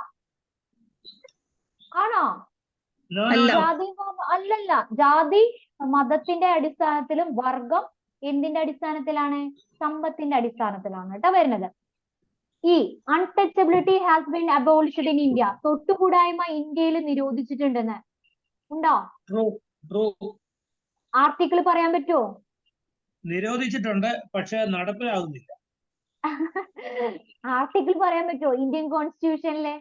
ജാതി അല്ലല്ല. ജാതി മതത്തിന്റെ അടിസ്ഥാനത്തിലും വർഗം എന്തിന്റെ അടിസ്ഥാനത്തിലാണ്? സമ്പത്തിന്റെ അടിസ്ഥാനത്തിലാണ് കേട്ടോ വരുന്നത്. ഈ untouchability has been abolished in India. തൊട്ടുകൂടായ്മ ഇന്ത്യയിൽ നിരോധിച്ചിട്ടുണ്ടെന്ന് ഉണ്ടോ? ആർട്ടിക്കിൾ പറയാൻ പറ്റുമോ? നിരോധിച്ചിട്ടുണ്ട്, പക്ഷെ നടപ്പിലാകുന്നില്ല. ആർട്ടിക്കിൾ പറയാൻ പറ്റുമോ? ഇന്ത്യൻ കോൺസ്റ്റിറ്റ്യൂഷനിലെ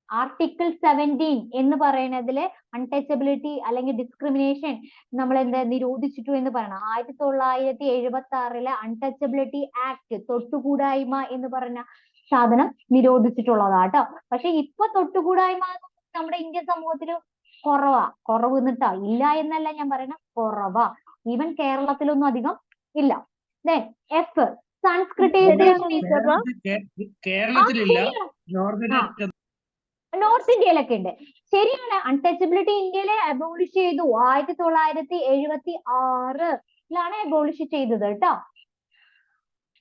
ആർട്ടിക്കിൾ 17 എന്ന് പറയുന്നതിലെ അൺടച്ചബിലിറ്റി അല്ലെങ്കിൽ ഡിസ്ക്രിമിനേഷൻ നമ്മൾ എന്താ നിരോധിച്ചിട്ടു എന്ന് പറയണം. 1976 അൺടച്ചബിലിറ്റി ആക്ട്, തൊട്ടുകൂടായ്മ എന്ന് പറഞ്ഞ സാധനം നിരോധിച്ചിട്ടുള്ളതാട്ടോ. പക്ഷെ ഇപ്പൊ തൊട്ടുകൂടായ്മ നമ്മുടെ ഇന്ത്യൻ സമൂഹത്തിൽ കുറവാ. കുറവ് എന്നിട്ടാ, ഇല്ല എന്നല്ല ഞാൻ പറയണ, കുറവാ. ഈവൻ കേരളത്തിലൊന്നും അധികം ഇല്ല. Then F, സംസ്കൃതൈസേഷൻ is കേരളത്തിലില്ല, നോർത്ത് ഇന്ത്യ നോർത്ത് ഇന്ത്യയിലൊക്കെ ഉണ്ട്. ശരിയാണ്. അൺടച്ചബിലിറ്റി ഇന്ത്യയിലെ അബോളിഷ് ചെയ്തു 1976 അബോളിഷ് ചെയ്തത് കേട്ടോ.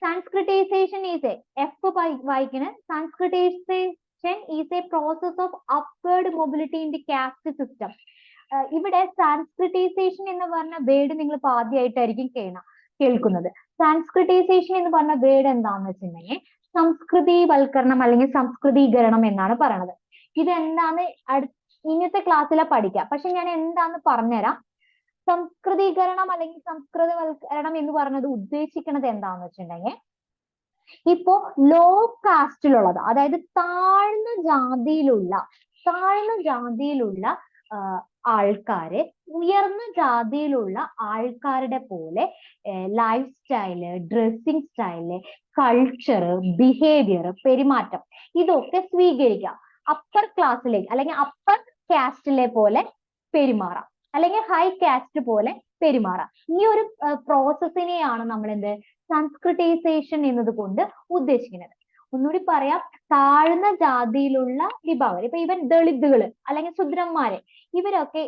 സംസ്കൃതൈസേഷൻ ഈസ് എഫ് വായിക്കണേ. Sanskritisation is a process of upward mobility in the caste system. ഇവിടെ സംസ്കൃതൈസേഷൻ എന്ന് പറഞ്ഞ വേർഡ് നിങ്ങൾ ഇപ്പൊ ആദ്യമായിട്ടായിരിക്കും കേൾക്കുന്നത്. സംസ്കൃതൈസേഷൻ എന്ന് പറഞ്ഞ വേർഡ് എന്താണെന്ന് വെച്ചിട്ടുണ്ടെങ്കിൽ സംസ്കൃതിവൽക്കരണം അല്ലെങ്കിൽ സംസ്കൃതീകരണം എന്നാണ് പറയണത്. ഇതെന്താന്ന് ഇന്നത്തെ ക്ലാസ്സിലെ പഠിക്കാം. പക്ഷെ ഞാൻ എന്താന്ന് പറഞ്ഞുതരാം. സംസ്കൃതീകരണം അല്ലെങ്കിൽ സംസ്കൃതവൽക്കരണം എന്ന് പറഞ്ഞത് ഉദ്ദേശിക്കുന്നത് എന്താന്ന് വെച്ചിട്ടുണ്ടെങ്കിൽ, ഇപ്പോ ലോ കാസ്റ്റിലുള്ളത്, അതായത് താഴ്ന്ന ജാതിയിലുള്ള ആൾക്കാര് ഉയർന്ന ജാതിയിലുള്ള ആൾക്കാരുടെ പോലെ life style, dressing style, culture, behaviour, പെരുമാറ്റം ഇതൊക്കെ സ്വീകരിക്കാം. അപ്പർ ക്ലാസ്സിലേക്ക് അല്ലെങ്കിൽ അപ്പർ കാസ്റ്റിലെ പോലെ പെരുമാറാം, അല്ലെങ്കിൽ ഹൈ കാസ്റ്റ് പോലെ പെരുമാറാം. ഈ ഒരു പ്രോസസ്സിനെയാണ് നമ്മൾ സംസ്കൃതൈസേഷൻ എന്നതുകൊണ്ട് ഉദ്ദേശിക്കുന്നത്. ഒന്നുകൂടി പറയാം. താഴ്ന്ന ജാതിയിലുള്ള വിഭാഗം, ഇപ്പൊ ഇവൻ ദളിതുകള് അല്ലെങ്കിൽ ശൂദ്രന്മാര്, ഇവരൊക്കെ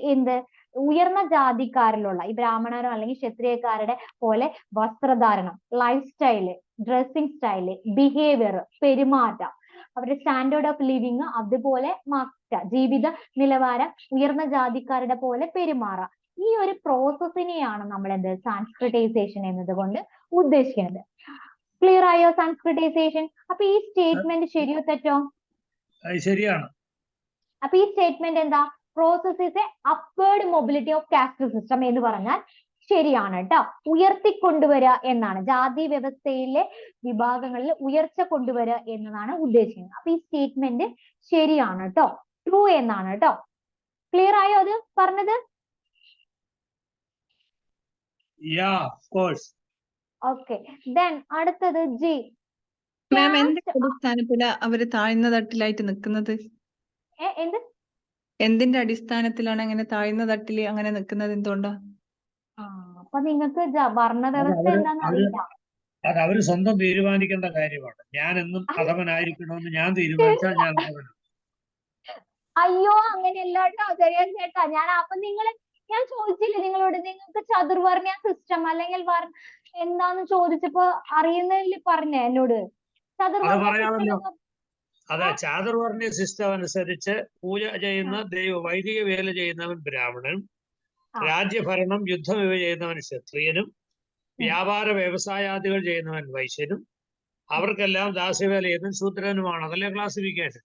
ഉയർന്ന ജാതിക്കാരിലുള്ള ഈ ബ്രാഹ്മണരോ അല്ലെങ്കിൽ ക്ഷത്രിയക്കാരുടെ പോലെ വസ്ത്രധാരണം, life style, dressing style, behaviour, പെരുമാറ്റം, അവരുടെ സ്റ്റാൻഡേർഡ് ഓഫ് ലിവിങ് അതുപോലെ മാറ്റുക, ജീവിത നിലവാരം ഉയർന്ന ജാതിക്കാരുടെ പോലെ പെരുമാറാം. ഈ ഒരു പ്രോസസ്സിനെയാണ് നമ്മൾ സംസ്കൃതൈസേഷൻ എന്നതുകൊണ്ട് ഉദ്ദേശിക്കുന്നത്. ക്ലിയർ ആയോ സംസ്കൃതൈസേഷൻ? അപ്പൊ ഈ സ്റ്റേറ്റ്മെന്റ് ശരിയോ തെറ്റോ? ശരിയാണ്. അപ്പൊ ഈ സ്റ്റേറ്റ്മെന്റ് എന്താ? Process is A upward mobility of caste system എന്ന് പറഞ്ഞാൽ ശരിയാണ് കേട്ടോ. ഉയർത്തിക്കൊണ്ടുവരിക എന്നാണ്, ജാതി വ്യവസ്ഥയിലെ വിഭാഗങ്ങളിൽ ഉയർച്ച കൊണ്ടുവരിക എന്നതാണ് ഉദ്ദേശിക്കുന്നത്. അപ്പൊ ഈ സ്റ്റേറ്റ്മെന്റ് ശരിയാണ് കേട്ടോ, ട്രൂ എന്നാണ് കേട്ടോ. ക്ലിയർ ആയോ അത് പറഞ്ഞത്? ഓക്കെ. ദെൻ അടുത്തത് ജി. മാം, എന്തിന്റെ അടിസ്ഥാനത്തിലാ അവര് താഴ്ന്ന തട്ടിലായിട്ട് നിൽക്കുന്നത്? എന്തിന്റെ അടിസ്ഥാനത്തിലാണ് അങ്ങനെ താഴ്ന്ന തട്ടില് അങ്ങനെ നിൽക്കുന്നത്? എന്തുകൊണ്ടാ? അപ്പൊ നിങ്ങൾക്ക് വർണ്ണവ്യവസ്ഥ എന്താണെന്ന് അറിയില്ല. അത് അവര് സ്വന്തം തീരുമാനിക്കേണ്ട കാര്യമാണ്. ഞാൻ എന്നും അധമനായിരിക്കണമെന്ന് ഞാൻ തീരുമാനിച്ചാൽ ഞാൻ അധമനാണ്. അയ്യോ, അങ്ങനെയല്ല കേട്ടോ ചെറിയാൻ ചേട്ടാ. ഞാൻ ചോദിച്ചില്ലേ നിങ്ങളോട്, നിങ്ങൾക്ക് ചതുർവർണ്ണ സിസ്റ്റം അല്ലെങ്കിൽ എന്താന്ന് ചോദിച്ചപ്പോ അറിയുന്നതിൽ പറഞ്ഞേ എന്നോട്. അതെ, ചാതുർവർണ്ണ സിസ്റ്റം അനുസരിച്ച് പൂജ ചെയ്യുന്ന വൈദിക വേല ചെയ്യുന്നവൻ ബ്രാഹ്മണനും, രാജ്യഭരണം യുദ്ധം ഇവ ചെയ്യുന്നവൻ ക്ഷത്രിയനും, വ്യാപാര വ്യവസായാദികൾ ചെയ്യുന്നവൻ വൈശ്യനും, അവർക്കെല്ലാം ദാസ്യവേല ചെയ്യുന്നവൻ ശൂദ്രനുമാണ്. അതല്ലേ ക്ലാസിഫിക്കേഷൻ?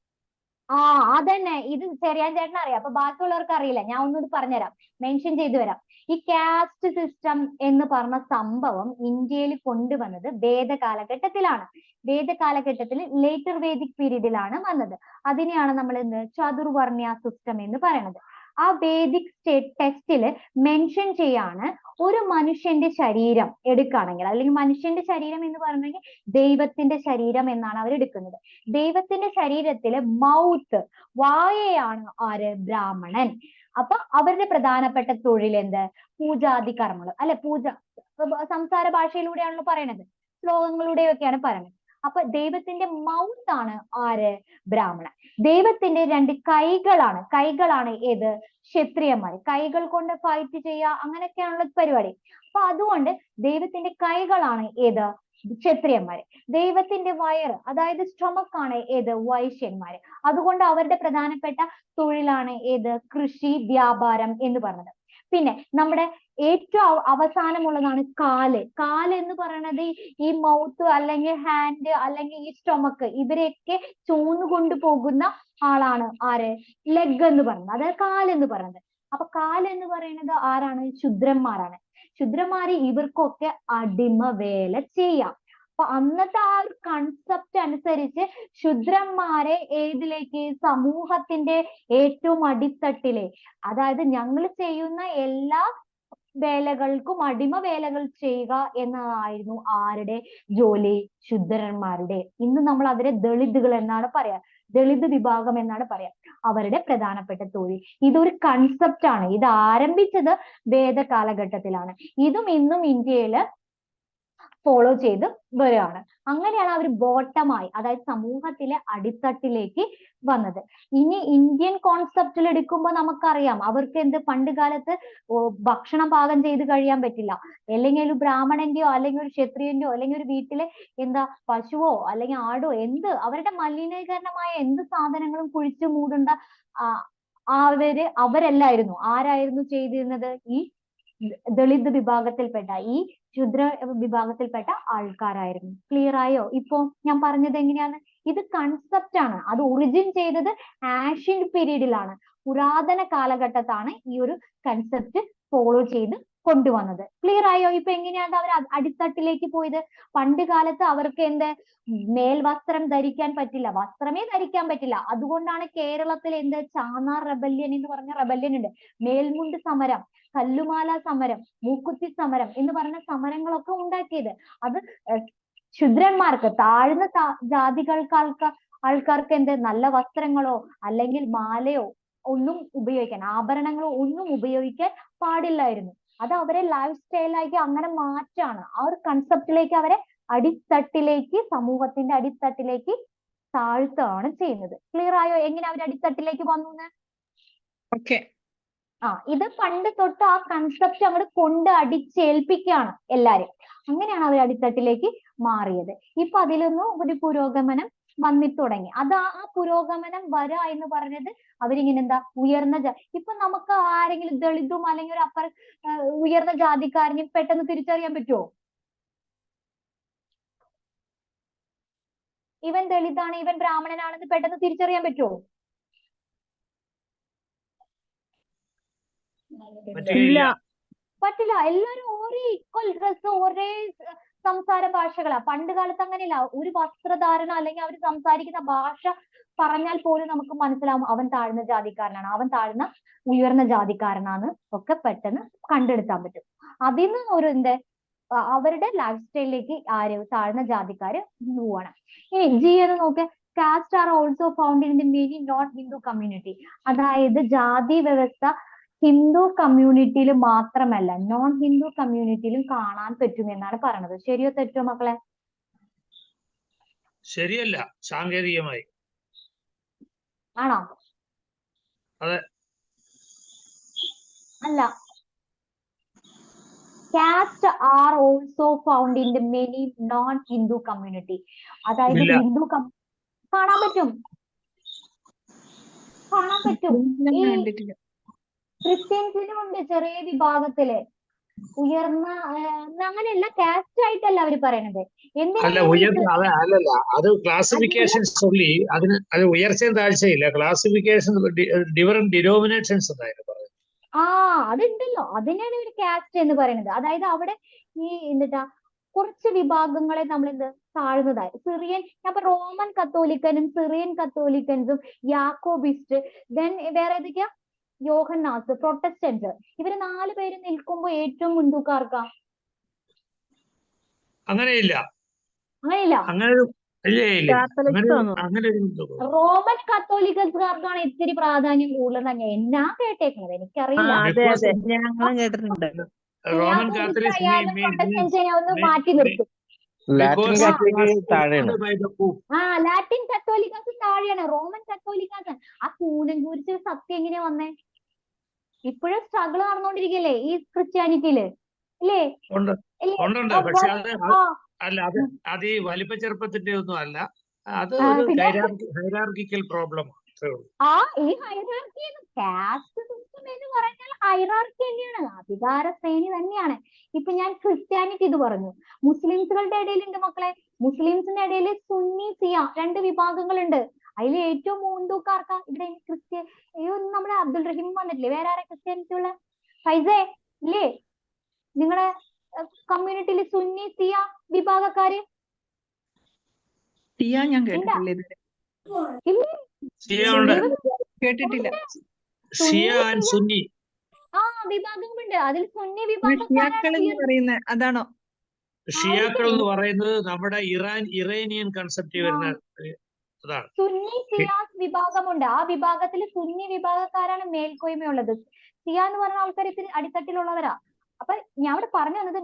അതന്നെ. ഇത് ചെറിയാൻ ചേട്ടൻ അറിയാം, അപ്പൊ ബാക്കിയുള്ളവർക്ക് അറിയില്ല. ഞാൻ ഒന്നുകൂടി പറഞ്ഞുതരാം, മെൻഷൻ ചെയ്തു വരാം. ഈ കാസ്റ്റ് സിസ്റ്റം എന്ന് പറഞ്ഞ സംഭവം ഇന്ത്യയിൽ കൊണ്ടുവന്നത് വേദകാലഘട്ടത്തിലാണ്. വേദകാലഘട്ടത്തിൽ ലേറ്റർ വേദിക് പീരീഡിലാണ് വന്നത്. അതിനെയാണ് നമ്മൾ ചതുർവർണ്ണ സിസ്റ്റം എന്ന് പറയുന്നത്. ആ വേദിക് ടെക്സ്റ്റില് മെൻഷൻ ചെയ്യാണ്, ഒരു മനുഷ്യന്റെ ശരീരം എടുക്കുകയാണെങ്കിൽ, അല്ലെങ്കിൽ മനുഷ്യന്റെ ശരീരം എന്ന് പറഞ്ഞെങ്കിൽ ദൈവത്തിന്റെ ശരീരം എന്നാണ് അവർ എടുക്കുന്നത്. ദൈവത്തിന്റെ ശരീരത്തില് മൗത്ത്, വായയാണ് ആര്? ബ്രാഹ്മണൻ. അപ്പൊ അവരുടെ പ്രധാനപ്പെട്ട തൊഴിൽ പൂജാതി കർമ്മങ്ങൾ, അല്ലെ? സംസാര ഭാഷയിലൂടെയാണല്ലോ പറയണത്, ശ്ലോകങ്ങളിലൂടെയൊക്കെയാണ് പറയുന്നത്. അപ്പൊ ദൈവത്തിന്റെ മൗത്ത് ആണ് ആര്? ബ്രാഹ്മണൻ. ദൈവത്തിന്റെ 2 കൈകളാണ് ഏത്? ക്ഷത്രിയന്മാര്. കൈകൾ കൊണ്ട് ഫൈറ്റ് ചെയ്യുക, അങ്ങനെയൊക്കെയാണുള്ള പരിപാടി. അപ്പൊ അതുകൊണ്ട് ദൈവത്തിന്റെ കൈകളാണ് ഏത്? ക്ഷത്രിയന്മാര്. ദൈവത്തിന്റെ വയറ്, അതായത് സ്റ്റൊമക് ആണ് ഏത്? വൈശ്യന്മാര്. അതുകൊണ്ട് അവരുടെ പ്രധാനപ്പെട്ട തൊഴിലാണ് ഏത്? കൃഷി, വ്യാപാരം എന്ന് പറഞ്ഞത്. പിന്നെ നമ്മുടെ ഏറ്റവും അവസാനമുള്ളതാണ് കാല് എന്ന് പറയുന്നത് ഈ മൗത്ത് അല്ലെങ്കിൽ ഹാൻഡ് അല്ലെങ്കിൽ ഈ സ്റ്റൊമക്ക്, ഇവരെയൊക്കെ ചൂന്നുകൊണ്ടു പോകുന്ന ആളാണ് ആര്? ലെഗ് എന്ന് പറയുന്നത്, അതായത് കാലെന്ന് പറയുന്നത്. അപ്പൊ കാലെന്ന് പറയുന്നത് ആരാണ്? ശൂദ്രന്മാരാണ്. ശൂദ്രന്മാര് ഇവർക്കൊക്കെ അടിമ വേല ചെയ്യാം. അപ്പൊ അന്നത്തെ ആ ഒരു കൺസെപ്റ്റ് അനുസരിച്ച് ശൂദ്രന്മാരെ ഏതിലേക്ക്? സമൂഹത്തിന്റെ ഏറ്റവും അടിത്തട്ടിലെ, അതായത് ഞങ്ങൾ ചെയ്യുന്ന എല്ലാ വേലകൾക്കും അടിമ വേലകൾ ചെയ്യുക എന്നതായിരുന്നു ആരുടെ ജോലി? ശൂദ്രന്മാരുടെ. ഇന്ന് നമ്മൾ അവരെ ദളിതുകൾ എന്നാണ് പറയാ. ദളിത് വിഭാഗം എന്നാണ് പറയാ. അവരുടെ പ്രധാനപ്പെട്ട തൊഴിൽ. ഇതൊരു കൺസെപ്റ്റ് ആണ്. ഇത് ആരംഭിച്ചത് വേദ കാലഘട്ടത്തിലാണ്. ഇതും ഇന്നും ഇന്ത്യയില് ഫോളോ ചെയ്ത് വരികയാണ്. അങ്ങനെയാണ് അവർ ബോട്ടമായി, അതായത് സമൂഹത്തിലെ അടിത്തട്ടിലേക്ക് വന്നത്. ഇനി ഇന്ത്യൻ കോൺസെപ്റ്റിൽ എടുക്കുമ്പോൾ നമുക്കറിയാം അവർക്ക് എന്ത് പണ്ട് കാലത്ത് ഭക്ഷണം പാകം ചെയ്ത് കഴിയാൻ പറ്റില്ല. അല്ലെങ്കിൽ ഒരു ബ്രാഹ്മണന്റെയോ അല്ലെങ്കിൽ ഒരു ക്ഷത്രിയന്റെയോ അല്ലെങ്കിൽ ഒരു വീട്ടിലെ എന്താ പശുവോ അല്ലെങ്കിൽ ആടോ എന്ത് അവരുടെ മലിനീകരണമായ എന്ത് സാധനങ്ങളും കുഴിച്ചു മൂടേണ്ട അവരല്ലായിരുന്നു. ആരായിരുന്നു ചെയ്തിരുന്നത്? ഈ ദളിത് വിഭാഗത്തിൽപ്പെട്ട ഈ ശൂദ്ര വിഭാഗത്തിൽപ്പെട്ട ആൾക്കാരായിരുന്നു. ക്ലിയർ ആയോ? ഇപ്പൊ ഞാൻ പറഞ്ഞത് എങ്ങനെയാണ്? ഇത് കൺസെപ്റ്റ് ആണ്. അത് ഒറിജിൻ ചെയ്തത് ആൻഷ്യന്റ് പീരീഡിലാണ്, പുരാതന കാലഘട്ടത്താണ് ഈ ഒരു കൺസെപ്റ്റ് ഫോളോ ചെയ്ത് കൊണ്ടുവന്നത്. ക്ലിയർ ആയോ? ഇപ്പൊ എങ്ങനെയാണ് അവർ അടിത്തട്ടിലേക്ക് പോയത്? പണ്ട് കാലത്ത് അവർക്ക് എന്ത് മേൽവസ്ത്രം ധരിക്കാൻ പറ്റില്ല, വസ്ത്രമേ ധരിക്കാൻ പറ്റില്ല. അതുകൊണ്ടാണ് കേരളത്തിൽ എന്ത് ചാന്നാർ റെബല്യൻ എന്ന് പറഞ്ഞ റെബല്യൻ ഉണ്ട്, മേൽമുണ്ട് സമരം, കല്ലുമാല സമരം, മൂക്കുത്തി സമരം എന്ന് പറഞ്ഞ സമരങ്ങളൊക്കെ ഉണ്ടാക്കിയത്. അത് ശുദ്രന്മാർക്ക്, താഴ്ന്ന ആൾക്കാർക്ക് എന്ത് നല്ല വസ്ത്രങ്ങളോ അല്ലെങ്കിൽ മാലയോ ഒന്നും ഉപയോഗിക്കാൻ, ആഭരണങ്ങളോ ഒന്നും ഉപയോഗിക്കാൻ പാടില്ലായിരുന്നു. അത് അവരെ ലൈഫ് സ്റ്റൈലാക്കി അങ്ങനെ മാറ്റാണ്. ആ ഒരു കൺസെപ്റ്റിലേക്ക് അവരെ അടിത്തട്ടിലേക്ക്, സമൂഹത്തിന്റെ അടിത്തട്ടിലേക്ക് താഴ്ത്തുകയാണ് ചെയ്യുന്നത്. ക്ലിയർ ആയോ എങ്ങനെ അവർ അടിത്തട്ടിലേക്ക് വന്നു? ഓക്കെ. ഇത് പണ്ട് തൊട്ട് ആ കൺസെപ്റ്റ് അങ്ങോട്ട് കൊണ്ട് അടിച്ചേൽപ്പിക്കുകയാണ് എല്ലാരും. അങ്ങനെയാണ് അവർ അടിത്തട്ടിലേക്ക് മാറിയത്. ഇപ്പൊ അതിലൊന്നും ഒരു പുരോഗമനം വന്നിട്ട് തുടങ്ങി. അത് ആ പുരോഗമനം വരാ എന്ന് പറഞ്ഞത് അവരിങ്ങനെ എന്താ ഉയർന്ന ഇപ്പൊ നമുക്ക് ആരെങ്കിലും ദളിതും അല്ലെങ്കിൽ ഒരു ഉയർന്ന ജാതിക്കാരനെയും പെട്ടെന്ന് തിരിച്ചറിയാൻ പറ്റുമോ? ഇവൻ ദളിതാണ്, ഇവൻ ബ്രാഹ്മണനാണെന്ന് പെട്ടെന്ന് തിരിച്ചറിയാൻ പറ്റുമോ? പറ്റില്ല. എല്ലാരും ഒരേ ഈക്വൽ ഡ്രസ്, ഒരേ സംസാര ഭാഷകളാ. പണ്ട് കാലത്ത് അങ്ങനെയല്ല. ഒരു വസ്ത്രധാരണ അല്ലെങ്കിൽ അവർ സംസാരിക്കുന്ന ഭാഷ പറഞ്ഞാൽ പോലും നമുക്ക് മനസ്സിലാവും അവൻ താഴ്ന്ന ജാതിക്കാരനാണ്, അവൻ താഴ്ന്ന ഉയർന്ന ജാതിക്കാരനാണ് ഒക്കെ പെട്ടെന്ന് കണ്ടെടുക്കാൻ പറ്റും. അതിന്ന് ഒരു അവരുടെ ലൈഫ് സ്റ്റൈലിലേക്ക് താഴ്ന്ന ജാതിക്കാര് പോവാണ്. ഇനി ജി എന്ന് നോക്ക്. Caste are also found in the many non Hindu community. അതായത് ജാതി വ്യവസ്ഥ ഹിന്ദു കമ്മ്യൂണിറ്റിയിൽ മാത്രമല്ല നോൺ ഹിന്ദു കമ്മ്യൂണിറ്റിയിലും കാണാൻ പറ്റും എന്നാണ് പറഞ്ഞത്. ശരിയോ തെറ്റോ മക്കളെ? ശരിയല്ല, സാങ്കേതികമായി. ആണോ? അതെ. അല്ല. Caste are also found in the many non Hindu community. അതായത് ഹിന്ദു കാണാൻ പറ്റും, കാണാൻ പറ്റും. ഈ ക്രിസ്ത്യൻസിനും ഉണ്ട് ചെറിയ വിഭാഗത്തില് ഉയർന്ന, അങ്ങനെയല്ല കാസ്റ്റ് ആയിട്ടല്ല അവര് പറയണത്. അല്ലല്ല, അത് ക്ലാസിഫിക്കേഷൻസ് ഉള്ളി. അത് ഉയർച്ചയും താഴ്ചയില്ല, ക്ലാസിഫിക്കേഷൻ ഡിഫറെന്റ് ഡിനോമിനേഷൻസ് എന്നായിരുന്നു പറയുന്നത്. അതുണ്ടല്ലോ, അതിനാണ് ഒരു കാസ്റ്റ് എന്ന് പറയുന്നത്. അതായത് അവിടെ ഈ കുറച്ച് വിഭാഗങ്ങളെ നമ്മൾ താഴ്ന്നതായി സിറിയൻ, അപ്പൊ റോമൻ കത്തോലിക്കനും സിറിയൻ കത്തോലിക്കൻസും യാക്കോബിസ്റ്റ്, ദെൻ വേറെ ഏതൊക്കെയാ, യോഹന്നാസ്, പ്രൊട്ടസ്റ്റന്റ്, ഇവര് 4 പേര് നിൽക്കുമ്പോ ഏറ്റവും മുൻതൂക്കാർക്കാ? അങ്ങനെയില്ല. റോമൻ കത്തോലിക്കർക്കാർക്കാണ് ഇത്തിരി പ്രാധാന്യം കൂടുതൽ തന്നെ എന്നാ കേട്ടേക്കുന്നത്. എനിക്കറിയില്ല, ഒന്ന് മാറ്റി നിർത്തും. ലാറ്റിൻ കത്തോലിക്കാസ് താഴെയാണ്, റോമൻ കത്തോലിക്കാസ്. ആ കൂനങ്കൂരിച്ച് സത്യം എങ്ങനെയാ വന്നേ? ഇപ്പോഴും സ്ട്രഗിൾ നടന്നുകൊണ്ടിരിക്കല്ലേ ഈ ക്രിസ്ത്യാനിറ്റിയില്, ഇല്ലേ? പക്ഷെ അത് ഈ വലിപ്പ ചെറുപ്പത്തിന്റെ ഒന്നും അല്ല, അത് ഹൈറാർക്കിക്കൽ പ്രോബ്ലം. ഈ ഹൈറാർക്കി, കാസ്റ്റ് സിസ്റ്റം എന്ന് പറഞ്ഞാൽ ഹൈറാർക്കി തന്നെയാണ്, അധികാര ശ്രേണി തന്നെയാണ്. ഇപ്പൊ ഞാൻ ക്രിസ്ത്യാനിറ്റി ഇത് പറഞ്ഞു. മുസ്ലിംസുകളുടെ ഇടയിലുണ്ട് മക്കളെ. മുസ്ലിംസിന്റെ ഇടയിൽ സുന്നി സിയ 2 വിഭാഗങ്ങളുണ്ട്. അതിൽ ഏറ്റവും മുൻതൂക്കാർക്കാ? ഇവിടെ നമ്മുടെ അബ്ദുൾ റഹീം വന്നിട്ടില്ലേ? വേറെ ആരെ ക്രിസ്ത്യാനിറ്റി ഉള്ള? ഫൈസേ ഇല്ലേ? നിങ്ങളുടെ കമ്മ്യൂണിറ്റിയിൽ സുന്നി സിയ വിഭാഗക്കാര് കേട്ടിട്ടില്ല. വിഭാഗങ്ങളുണ്ട്. അതിൽ സുന്നി വിഭാഗം അതാണോ? ഷിയാക്കൾ എന്ന് പറയുന്നത് നമ്മുടെ ഇറാനിയൻ കൺസെപ്റ്റ് വരുന്ന അതാണ്. സുന്നി സിയാസ് വിഭാഗമുണ്ട്. ആ വിഭാഗത്തിൽ സുന്നി വിഭാഗക്കാരാണ് മേൽക്കോയ്മയുള്ളത്. സിയ എന്ന് പറഞ്ഞ ആൾക്കാർ ഇത്തിരി അടിത്തട്ടിലുള്ളവരാ. അപ്പൊ ഞാൻ ഇവിടെ പറഞ്ഞു വന്നത്